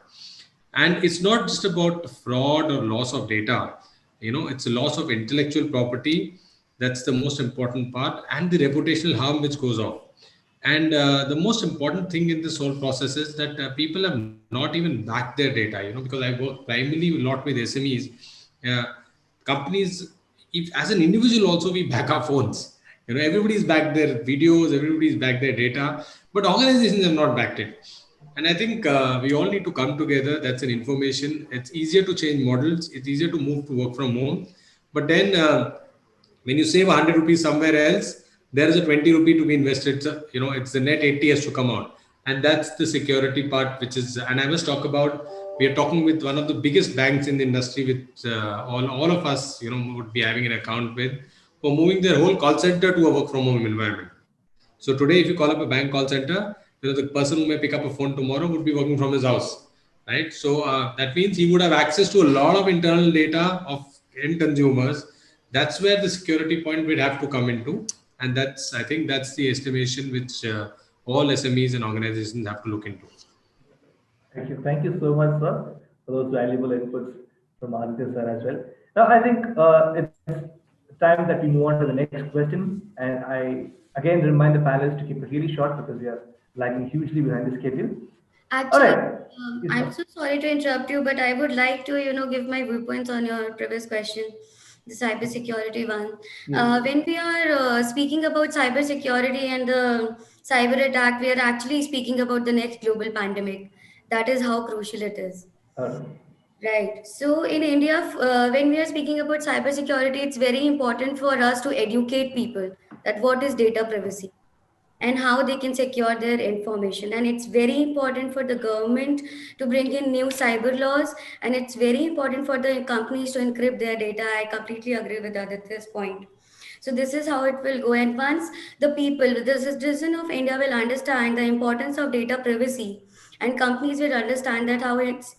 And it's not just about fraud or loss of data. It's a loss of intellectual property. That's the most important part, and the reputational harm which goes off. And the most important thing in this whole process is that people have not even backed their data, because I work primarily a lot with SMEs. Companies, if as an individual also we back our phones. Everybody's backed their videos, everybody's backed their data, but organizations have not backed it. And I think we all need to come together. That's an information. It's easier to change models. It's easier to move to work from home. But then when you save 100 rupees somewhere else, there is a 20 rupee to be invested. So, it's the net 80 has to come out. And that's the security part, which is, and I must talk about, we are talking with one of the biggest banks in the industry, with all of us, would be having an account with, for moving their whole call center to a work from home environment. So today, if you call up a bank call center, the person who may pick up a phone tomorrow would be working from his house, right? So that means he would have access to a lot of internal data of end consumers. That's where the security point would have to come into. And I think that's the estimation which all SMEs and organizations have to look into. Thank you. Thank you so much, sir, for those valuable inputs from Aditya sir as well. Now, I think it's time that we move on to the next question. And I again remind the panelists to keep it really short because we are lagging hugely behind the schedule. Actually, All right. I'm so sorry to interrupt you, but I would like to, give my viewpoints on your previous question, the cybersecurity one. When we are speaking about cybersecurity and the cyber attack, we are actually speaking about the next global pandemic. That is how crucial it is. Right. So in India, when we are speaking about cybersecurity, it's very important for us to educate people that what is data privacy and how they can secure their information. And it's very important for the government to bring in new cyber laws, and it's very important for the companies to encrypt their data. I completely agree with Aditya's point. So this is how it will go. And once the people, the citizen of India will understand the importance of data privacy, and companies will understand that how it's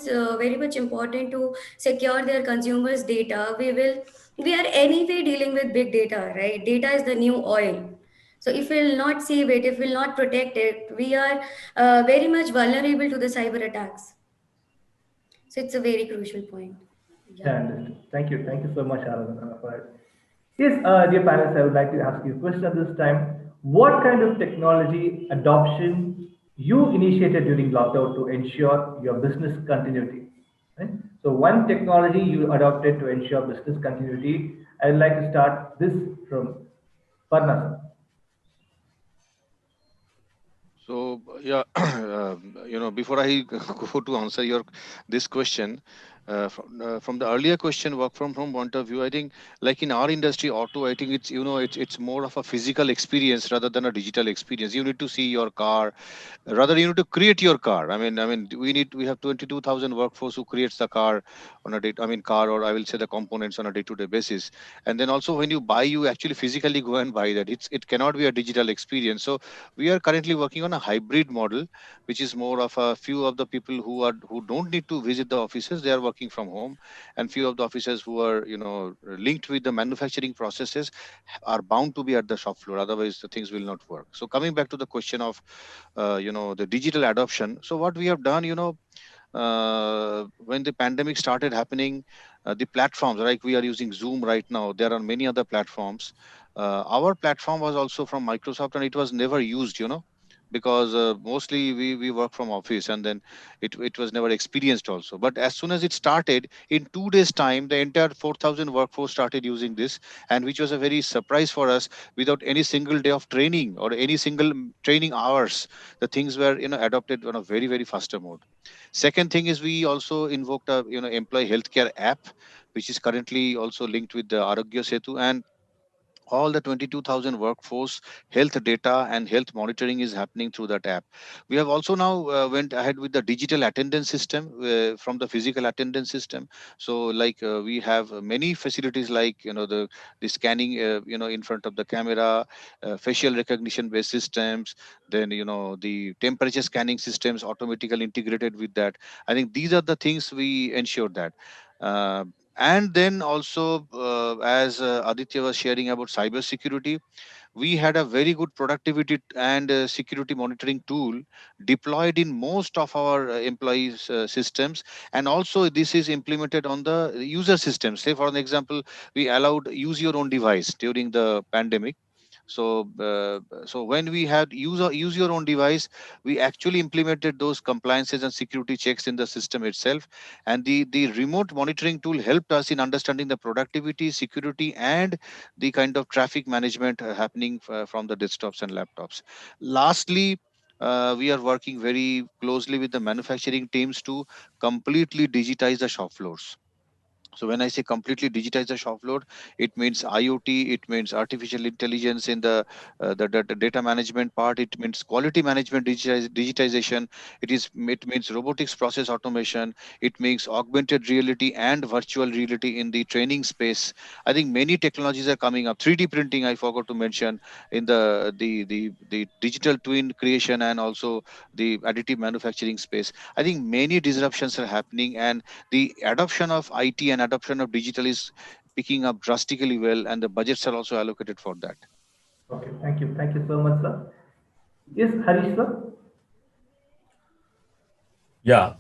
very much important to secure their consumers' data. We are anyway dealing with big data, right? Data is the new oil. So if we'll not save it, if we'll not protect it, we are very much vulnerable to the cyber attacks. So it's a very crucial point. Yeah, understood. Thank you. Thank you so much, Aradhana, for it. Yes, dear panelists, I would like to ask you a question at this time. What kind of technology adoption you initiated during lockdown to ensure your business continuity? Right? So one technology you adopted to ensure business continuity. I would like to start this from Parna. So yeah, before I go to answer this question, from the earlier question, work from home point of view, I think like in our industry, auto, I think it's more of a physical experience rather than a digital experience. You need to see your car, rather you need to create your car. I mean, we have 22,000 workforce who creates the car on a day. I mean, car, or I will say the components on a day-to-day basis. And then also when you buy, you actually physically go and buy that. It cannot be a digital experience. So we are currently working on a hybrid model, which is more of a few of the people who don't need to visit the offices. They are working working from home, and few of the officers who are linked with the manufacturing processes are bound to be at the shop floor. Otherwise, the things will not work. So coming back to the question of the digital adoption. So what we have done, when the pandemic started happening, the platforms, like we are using Zoom right now, there are many other platforms. Our platform was also from Microsoft, and it was never used, because mostly we work from office, and then it was never experienced also. But as soon as it started, in 2 days time, the entire 4,000 workforce started using this, and which was a very surprise for us. Without any single day of training or any single training hours, the things were adopted on a very, very faster mode. Second thing is, we also invoked a employee healthcare app, which is currently also linked with the Arogya Setu, and all the 22,000 workforce health data and health monitoring is happening through that app. We have also now went ahead with the digital attendance system from the physical attendance system. So like we have many facilities, like the scanning in front of the camera, facial recognition based systems, then the temperature scanning systems automatically integrated with that. I think these are the things we ensure that. uh, and then also, as Aditya was sharing about cybersecurity, we had a very good productivity and security monitoring tool deployed in most of our employees' systems. And also, this is implemented on the user systems. Say, for an example, we allowed use your own device during the pandemic. So when we had use your own device, we actually implemented those compliances and security checks in the system itself. And the remote monitoring tool helped us in understanding the productivity, security, and the kind of traffic management happening from the desktops and laptops. Lastly, we are working very closely with the manufacturing teams to completely digitize the shop floors. So when I say completely digitize the shop floor, it means IoT, it means artificial intelligence in the data management part, it means quality management digitization, it means robotics process automation, it means augmented reality and virtual reality in the training space. I think many technologies are coming up. 3D printing, I forgot to mention, in the digital twin creation, and also the additive manufacturing space. I think many disruptions are happening, and the adoption of IT and adoption of digital is picking up drastically well, and the budgets are also allocated for that. Okay, thank you. Thank you so much, sir. Yes, Harish, sir. Yeah.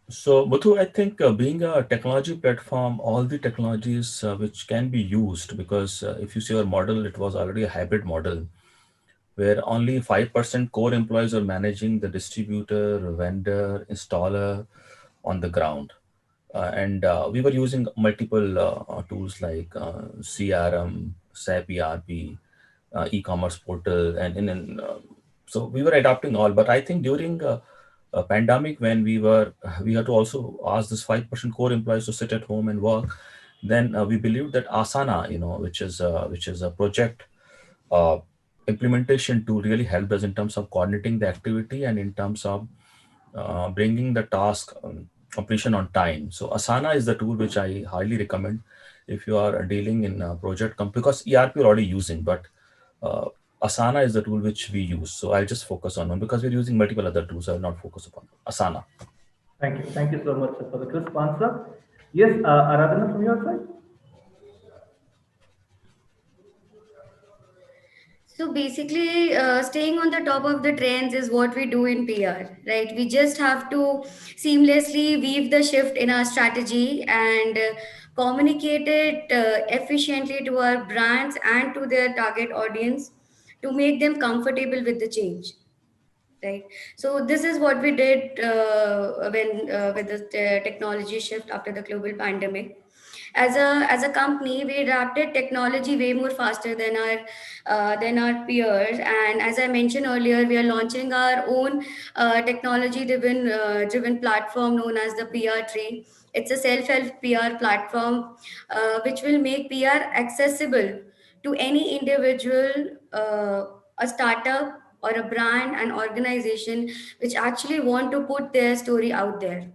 So, Muthu, I think being a technology platform, all the technologies which can be used, because if you see our model, it was already a hybrid model where only 5% core employees are managing the distributor, vendor, installer on the ground. And we were using multiple tools like CRM, SAP ERP, e-commerce portal, and so we were adapting all. But I think during a pandemic, when we had to also ask this 5% core employees to sit at home and work, then we believed that Asana, which is a project uh, implementation tool, really helped us in terms of coordinating the activity and in terms of bringing the task completion on time. So Asana is the tool which I highly recommend if you are dealing in a project because ERP you're already using, but uh, Asana is the tool which we use. So I'll just focus on one because we're using multiple other tools. I will not focus upon Asana. Thank you. Thank you so much, sir, for the crisp answer. Yes, Aradhana, from your side. So basically, staying on the top of the trends is what we do in PR, right? We just have to seamlessly weave the shift in our strategy and communicate it efficiently to our brands and to their target audience to make them comfortable with the change, right? So this is what we did when with the technology shift after the global pandemic. As a company, we adapted technology way more faster than our peers. And as I mentioned earlier, we are launching our own technology driven platform known as the PR Tree. It's a self-help PR platform which will make PR accessible to any individual, a startup or a brand, an organization which actually want to put their story out there.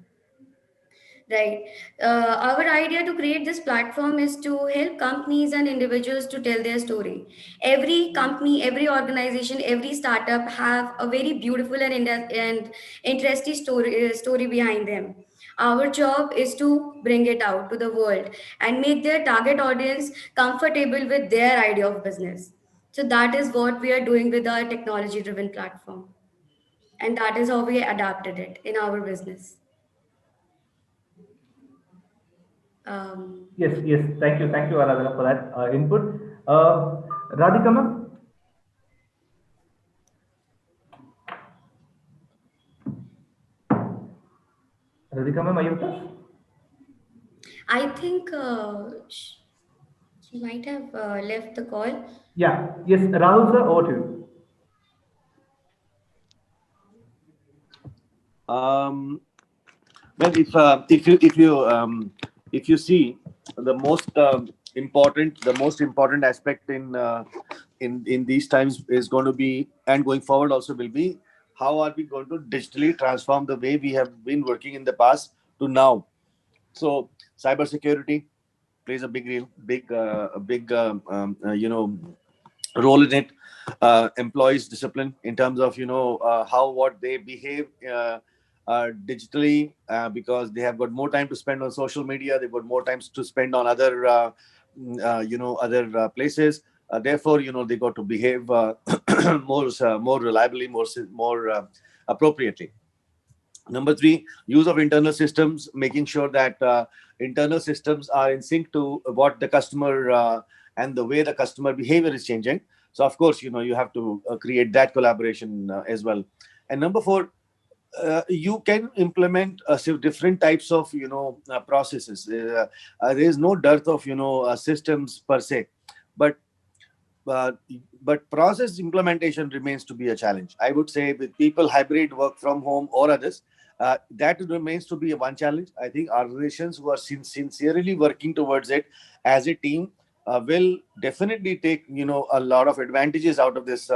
Right. Our idea to create this platform is to help companies and individuals to tell their story. Every company, every organization, every startup have a very beautiful and interesting story behind them. Our job is to bring it out to the world and make their target audience comfortable with their idea of business. So that is what we are doing with our technology driven platform. And that is how we adapted it in our business. Um, Yes, yes. Thank you, Aradhana, for that input. Radhika ma'am? Radhika ma'am, are you with us? I think she might have left the call. Yeah, yes. Rahul sir, over to you. Well, if you see the most important aspect in these times is going to be, and going forward also will be, how are we going to digitally transform the way we have been working in the past to now. So cybersecurity plays a big role in it. Employees discipline in terms of how what they behave digitally, because they have got more time to spend on social media, they've got more times to spend on other other places. Therefore, they got to behave more reliably, more appropriately. Number three, use of internal systems, making sure that internal systems are in sync to what the customer and the way the customer behavior is changing. So, of course, you have to create that collaboration as well. And number four, you can implement different types of processes. There is no dearth of systems per se, but uh, but process implementation remains to be a challenge. I would say with people hybrid work from home or others, that remains to be one challenge. I think organizations who are sincerely working towards it as a team will definitely take a lot of advantages out of this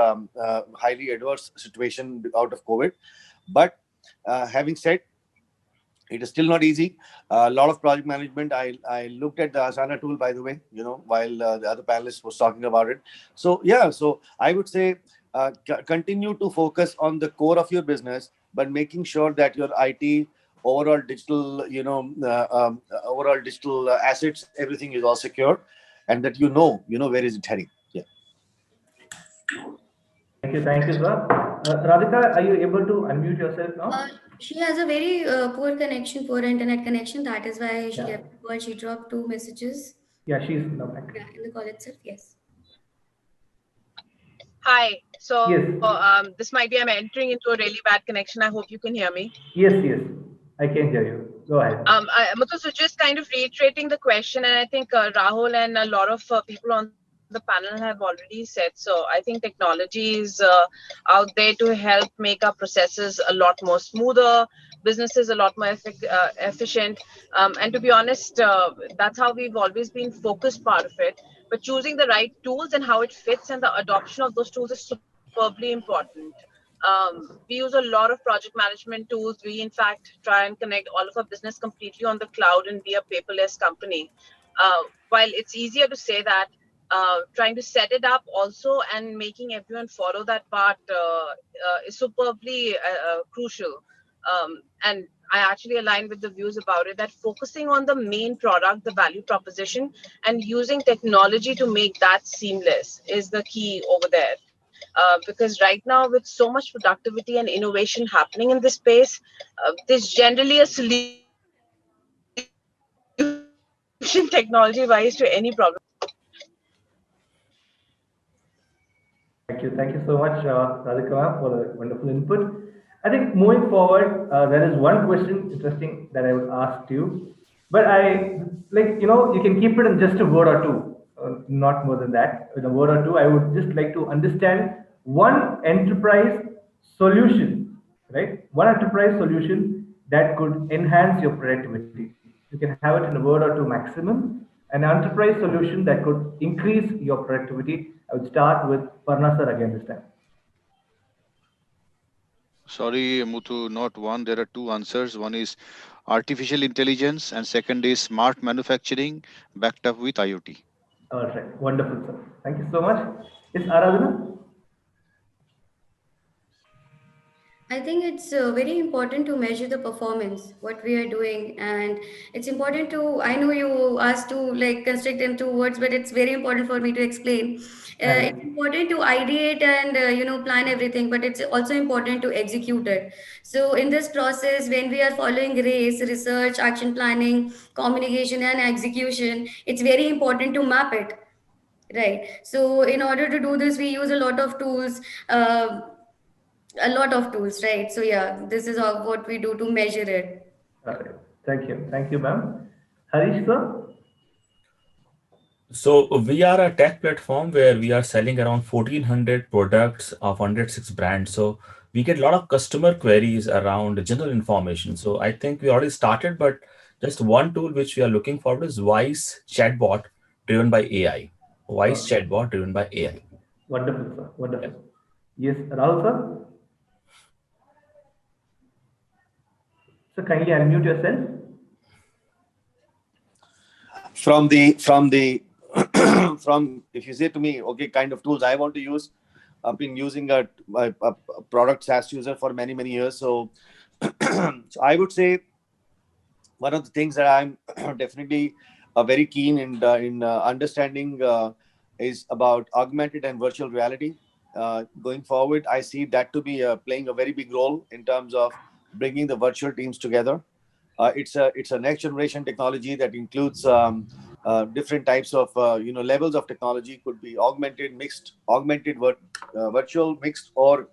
highly adverse situation out of COVID. But having said, it is still not easy. A lot of project management. I looked at the Asana tool, by the way, while the other panelists was talking about it. So yeah, so I would say continue to focus on the core of your business, but making sure that your IT overall digital, overall digital assets, everything is all secure, and that where is it heading. Yeah. Thank you, sir. Radhika, are you able to unmute yourself Uh, now? she has a very poor connection, poor internet connection. That is why she Yeah, left the call. She dropped two messages. yeah, she's now back. Yeah, in the call itself, yes. Hi. So Yes, this might be I'm entering into a really bad connection. I hope you can hear me. yes, I can hear you. Go ahead. Muthu, so just kind of reiterating the question, and I think Rahul and a lot of people on the panel have already said so. I think technology is out there to help make our processes a lot more smoother, businesses a lot more efficient. And to be honest, that's how we've always been focused part of it. But choosing the right tools and how it fits and the adoption of those tools is superbly important. We use a lot of project management tools. We, in fact, try and connect all of our business completely on the cloud and be a paperless company. While it's easier to say that, trying to set it up also and making everyone follow that part is superbly crucial. And I actually align with the views about it that focusing on the main product, the value proposition, and using technology to make that seamless is the key over there. Because right now, with so much productivity and innovation happening in this space, there's generally a solution technology wise to any problem. Thank you so much, Radhika ma'am, for the wonderful input. I think moving forward, there is one question interesting that I would ask you, but I like you can keep it in just a word or two, not more than that. In a word or two, I would just like to understand one enterprise solution, right? One enterprise solution that could enhance your productivity. You can have it in a word or two maximum. An enterprise solution that could increase your productivity. I would start with Parna sir again this time. Sorry, Muthu, not one. There are two answers. One is artificial intelligence, and second is smart manufacturing backed up with IoT. All right, wonderful, sir. Thank you so much. Is Aradhana? I think it's very important to measure the performance, what we are doing, and it's important to. I know you asked to like construct in two words, but it's very important for me to explain. It's And important to ideate and plan everything, but it's also important to execute it. So in this process, when we are following race, research, action planning, communication, and execution, it's very important to map it. Right. So in order to do this, we use uh, a lot of tools, right? So yeah, this is all what we do to measure it. thank you, ma'am. Harish, sir? So we are a tech platform where we are selling around 1,400 products of 106 brands. So we get a lot of customer queries around general information. So I think we already started, but just one tool which we are looking forward is Wise chatbot driven by AI. Wise Okay. chatbot driven by AI. Wonderful, sir. Yeah. Wonderful. Yes, Rahul, sir? So kindly unmute yourself. From the from if you say to me, okay, kind of tools I want to use, I've been using a product SaaS user for many years. So, so I would say one of the things that I'm definitely very keen in understanding is about augmented and virtual reality. Going forward, I see that to be playing a very big role in terms of bringing the virtual teams together. It's a next generation technology that includes different types of levels of technology. Could be virtual, mixed, or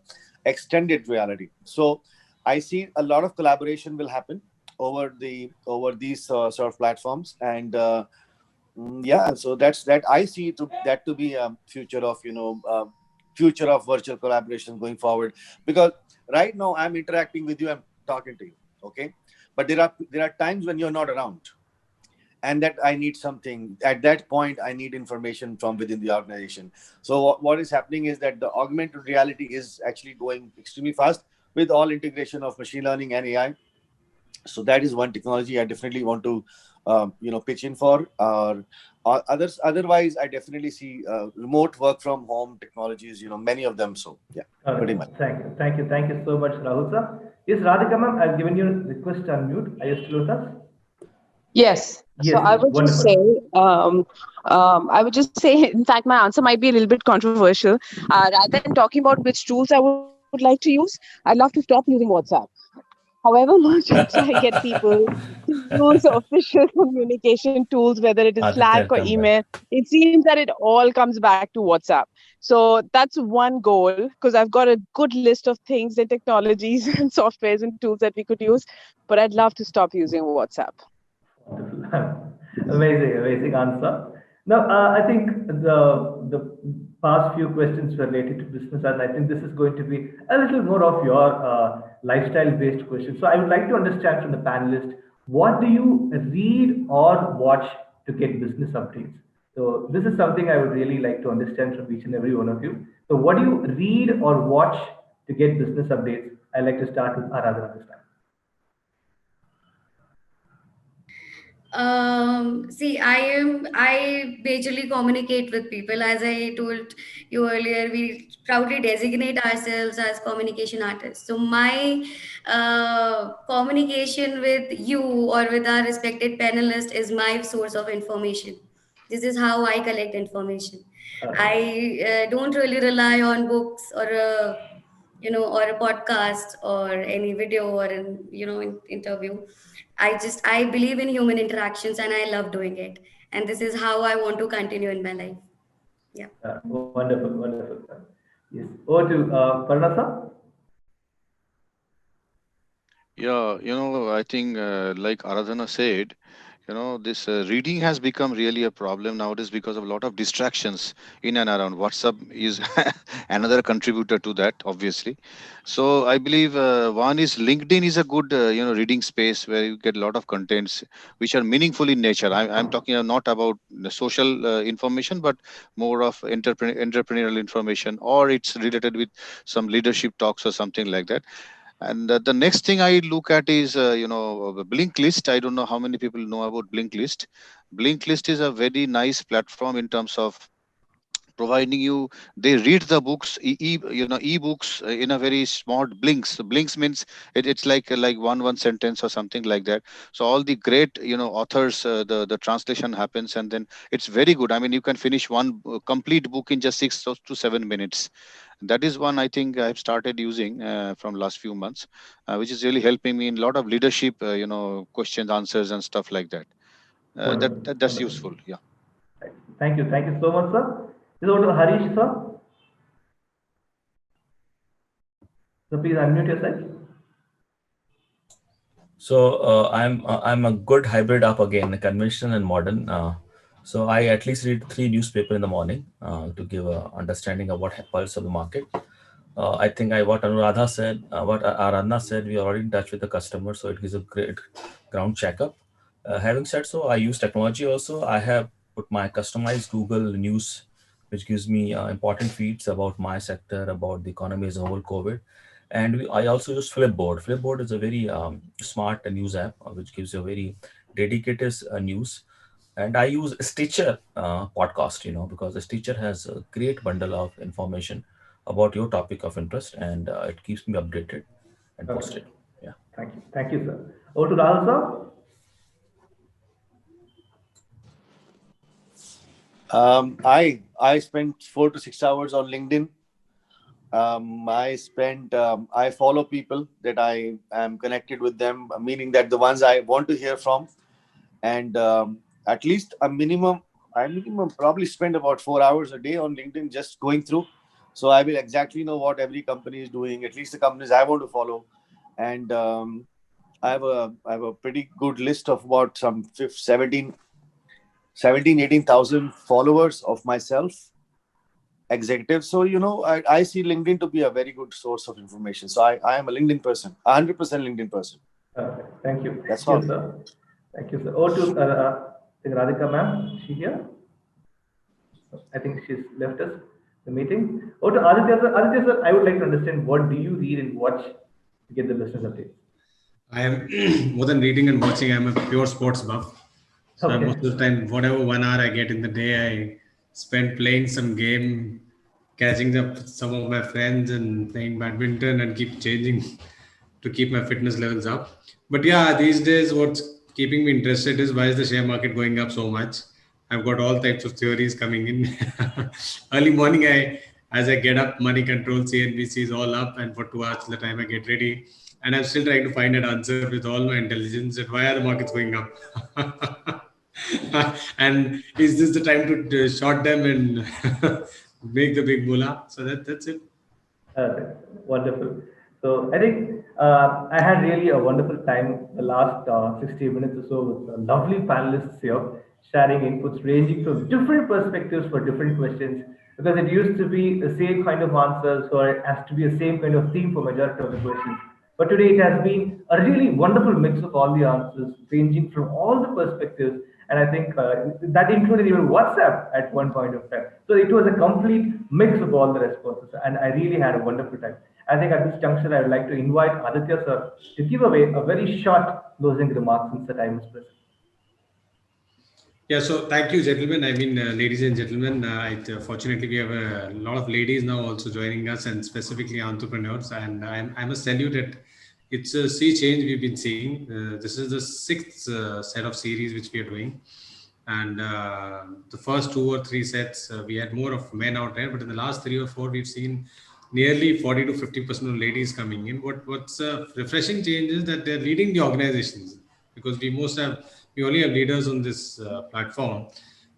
extended reality. So I see a lot of collaboration will happen over these sort of platforms, and yeah, so that I see to be a future of virtual collaboration going forward. Because right now I'm interacting with you, I'm talking to you, okay, but there are times when you're not around, and that I need something at that point. I need information from within the organization. So what is happening is that the augmented reality is actually going extremely fast with all integration of machine learning and AI. So that is one technology I definitely want to pitch in for. Others, otherwise I definitely see remote work from home technologies, many of them. So yeah, pretty much. Thank you so much, Rahul, sir. Yes, Radhika, ma'am, I've given you a request to unmute. Are you still with us? Yes. So Yes, wonderful. I would just say, in fact, my answer might be a little bit controversial. Rather than talking about which tools I would like to use, I'd love to stop using WhatsApp. However much I get people to use official communication tools, whether it is Slack Aditya, or come back. email, it seems that it all comes back to WhatsApp. So that's one goal, because I've got a good list of things and technologies and softwares and tools that we could use, but I'd love to stop using WhatsApp. Wonderful. Amazing answer. Now, I think the past few questions were related to business, and I think this is going to be a little more of your lifestyle-based question. So, I would like to understand from the panelists, what do you read or watch to get business updates? So, this is something I would really like to understand from each and every one of you. So, what do you read or watch to get business updates? I'd like to start with Aradhana this time. See, I majorly communicate with people. As I told you earlier, we proudly designate ourselves as communication artists. So my communication with you or with our respected panelist is my source of information. This is how I collect information. I don't really rely on books or or a podcast or any video or interview. I believe in human interactions and I love doing it. And this is how I want to continue in my life. Yeah. Wonderful. Yes. Over to Parnasa. Yeah, I think like Aradhana said, this reading has become really a problem nowadays because of a lot of distractions in and around. WhatsApp is another contributor to that, obviously. So I believe one is LinkedIn is a good reading space where you get a lot of contents which are meaningful in nature. I'm talking not about the social information, but more of entrepreneurial information, or it's related with some leadership talks or something like that. And the next thing I look at is, Blinkist. I don't know how many people know about Blinkist. Blinkist is a very nice platform in terms of providing you, they read the books, ebooks in a very smart blinks. Blinks means it's like one sentence or something like that. So all the great authors, the translation happens, and then it's very good. I mean, you can finish one complete book in just 6 to 7 minutes. That is one I think I've started using from last few months, which is really helping me in a lot of leadership questions, answers, and stuff like that. Wonderful. That's Wonderful. useful. Yeah. Thank you. Thank you so much, sir. This is over to Harish, sir. So please unmute yourself. So I'm a good hybrid of again conventional and modern. So I at least read 3 newspapers in the morning to give a understanding of what pulse of the market. I think what Anuradha said, what Aradhana said, we are already in touch with the customer, so it gives a great ground checkup. Having said so, I use technology also. I have put my customized Google News, which gives me important feeds about my sector, about the economy as a whole, COVID. And I also use Flipboard. Flipboard is a very smart news app, which gives you a very dedicated news. And I use Stitcher podcast, because the Stitcher has a great bundle of information about your topic of interest, and it keeps me updated and Okay. posted. Yeah. Thank you. Thank you, sir. Over to Rahul, sir. I spent 4 to 6 hours on LinkedIn. I follow people that I am connected with them, meaning that the ones I want to hear from, and at least I minimum probably spend about 4 hours a day on LinkedIn just going through. So I will exactly know what every company is doing, at least the companies I want to follow, and I have a pretty good list of about some 18,000 followers of myself, executives. So, I see LinkedIn to be a very good source of information. So I am a LinkedIn person, 100% LinkedIn person. Thank you. That's Thank all. you, sir. Thank you, sir. Over to I think Radhika, ma'am. Is she here? I think she's left us the meeting. Over to Aditya, sir. Aditya, sir, I would like to understand, what do you read and watch to get the business updates? I am more than reading and watching. I'm a pure sports buff. So Okay. most of the time, whatever 1 hour I get in the day, I spend playing some game, catching up with some of my friends and playing badminton and keep changing to keep my fitness levels up. But yeah, these days, what's keeping me interested is why is the share market going up so much? I've got all types of theories coming in. Early morning, as I get up, money control, CNBC is all up, and for 2 hours till the time I get ready. And I'm still trying to find an answer with all my intelligence that why are the markets going up? And is this the time to short them and make the big moolah? So that's it. Wonderful. So I think I had really a wonderful time the last 60 minutes or so with lovely panelists here, sharing inputs ranging from different perspectives for different questions. Because it used to be the same kind of answers, or it has to be the same kind of theme for majority of the questions. But today it has been a really wonderful mix of all the answers, ranging from all the perspectives. And I think that included even WhatsApp at one point of time. So it was a complete mix of all the responses, and I really had a wonderful time. I think at this juncture, I would like to invite Aditya sir to give away a very short closing remarks since the time is present. Yeah, so thank you, gentlemen. I mean, ladies and gentlemen, fortunately, we have a lot of ladies now also joining us, and specifically entrepreneurs. And I must tell you that it's a sea change we've been seeing. This is the sixth set of series which we are doing. And the first 2 or 3 sets, we had more of men out there. But in the last 3 or 4, we've seen nearly 40 to 50% of ladies coming in. What's a refreshing change is that they're leading the organizations, because we only have leaders on this platform,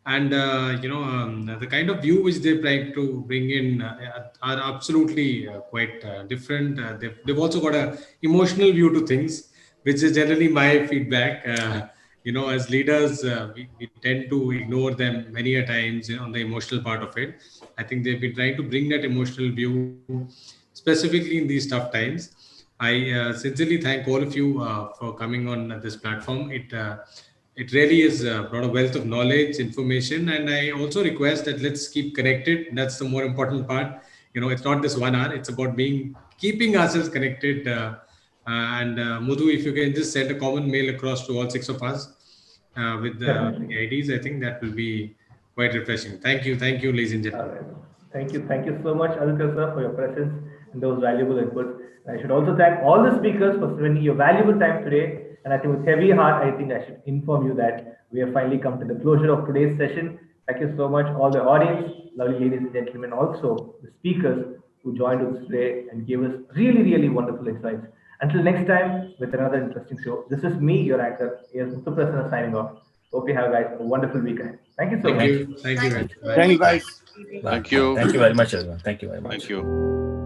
and the kind of view which they try to bring in are absolutely quite different. They've also got a emotional view to things, which is generally my feedback. As leaders, we tend to ignore them many a times on the emotional part of it. I think they've been trying to bring that emotional view, specifically in these tough times. I sincerely thank all of you for coming on this platform. It really is brought a wealth of knowledge, information, and I also request that let's keep connected. That's the more important part. It's not this 1 hour. It's about keeping ourselves connected. And Mudhu, if you can just send a common mail across to all 6 of us with the Definitely. IDs, I think that will be quite refreshing. Thank you, ladies and All gentlemen. right. Thank you so much, Aditya sir, for your presence and those valuable inputs. And I should also thank all the speakers for spending your valuable time today. And I think with heavy heart, I think I should inform you that we have finally come to the closure of today's session. Thank you so much, all the audience, lovely ladies and gentlemen, also the speakers who joined us today and gave us really, really wonderful insights. Until next time, with another interesting show. This is me, your anchor, A.S. Muthuprasanna, signing off. Hope you have, guys, a wonderful weekend. Thank you so much. Thank you. Thank you. Thank you, guys. Bye. Thank you. Thank you very much, everyone. Thank you very much. Thank you.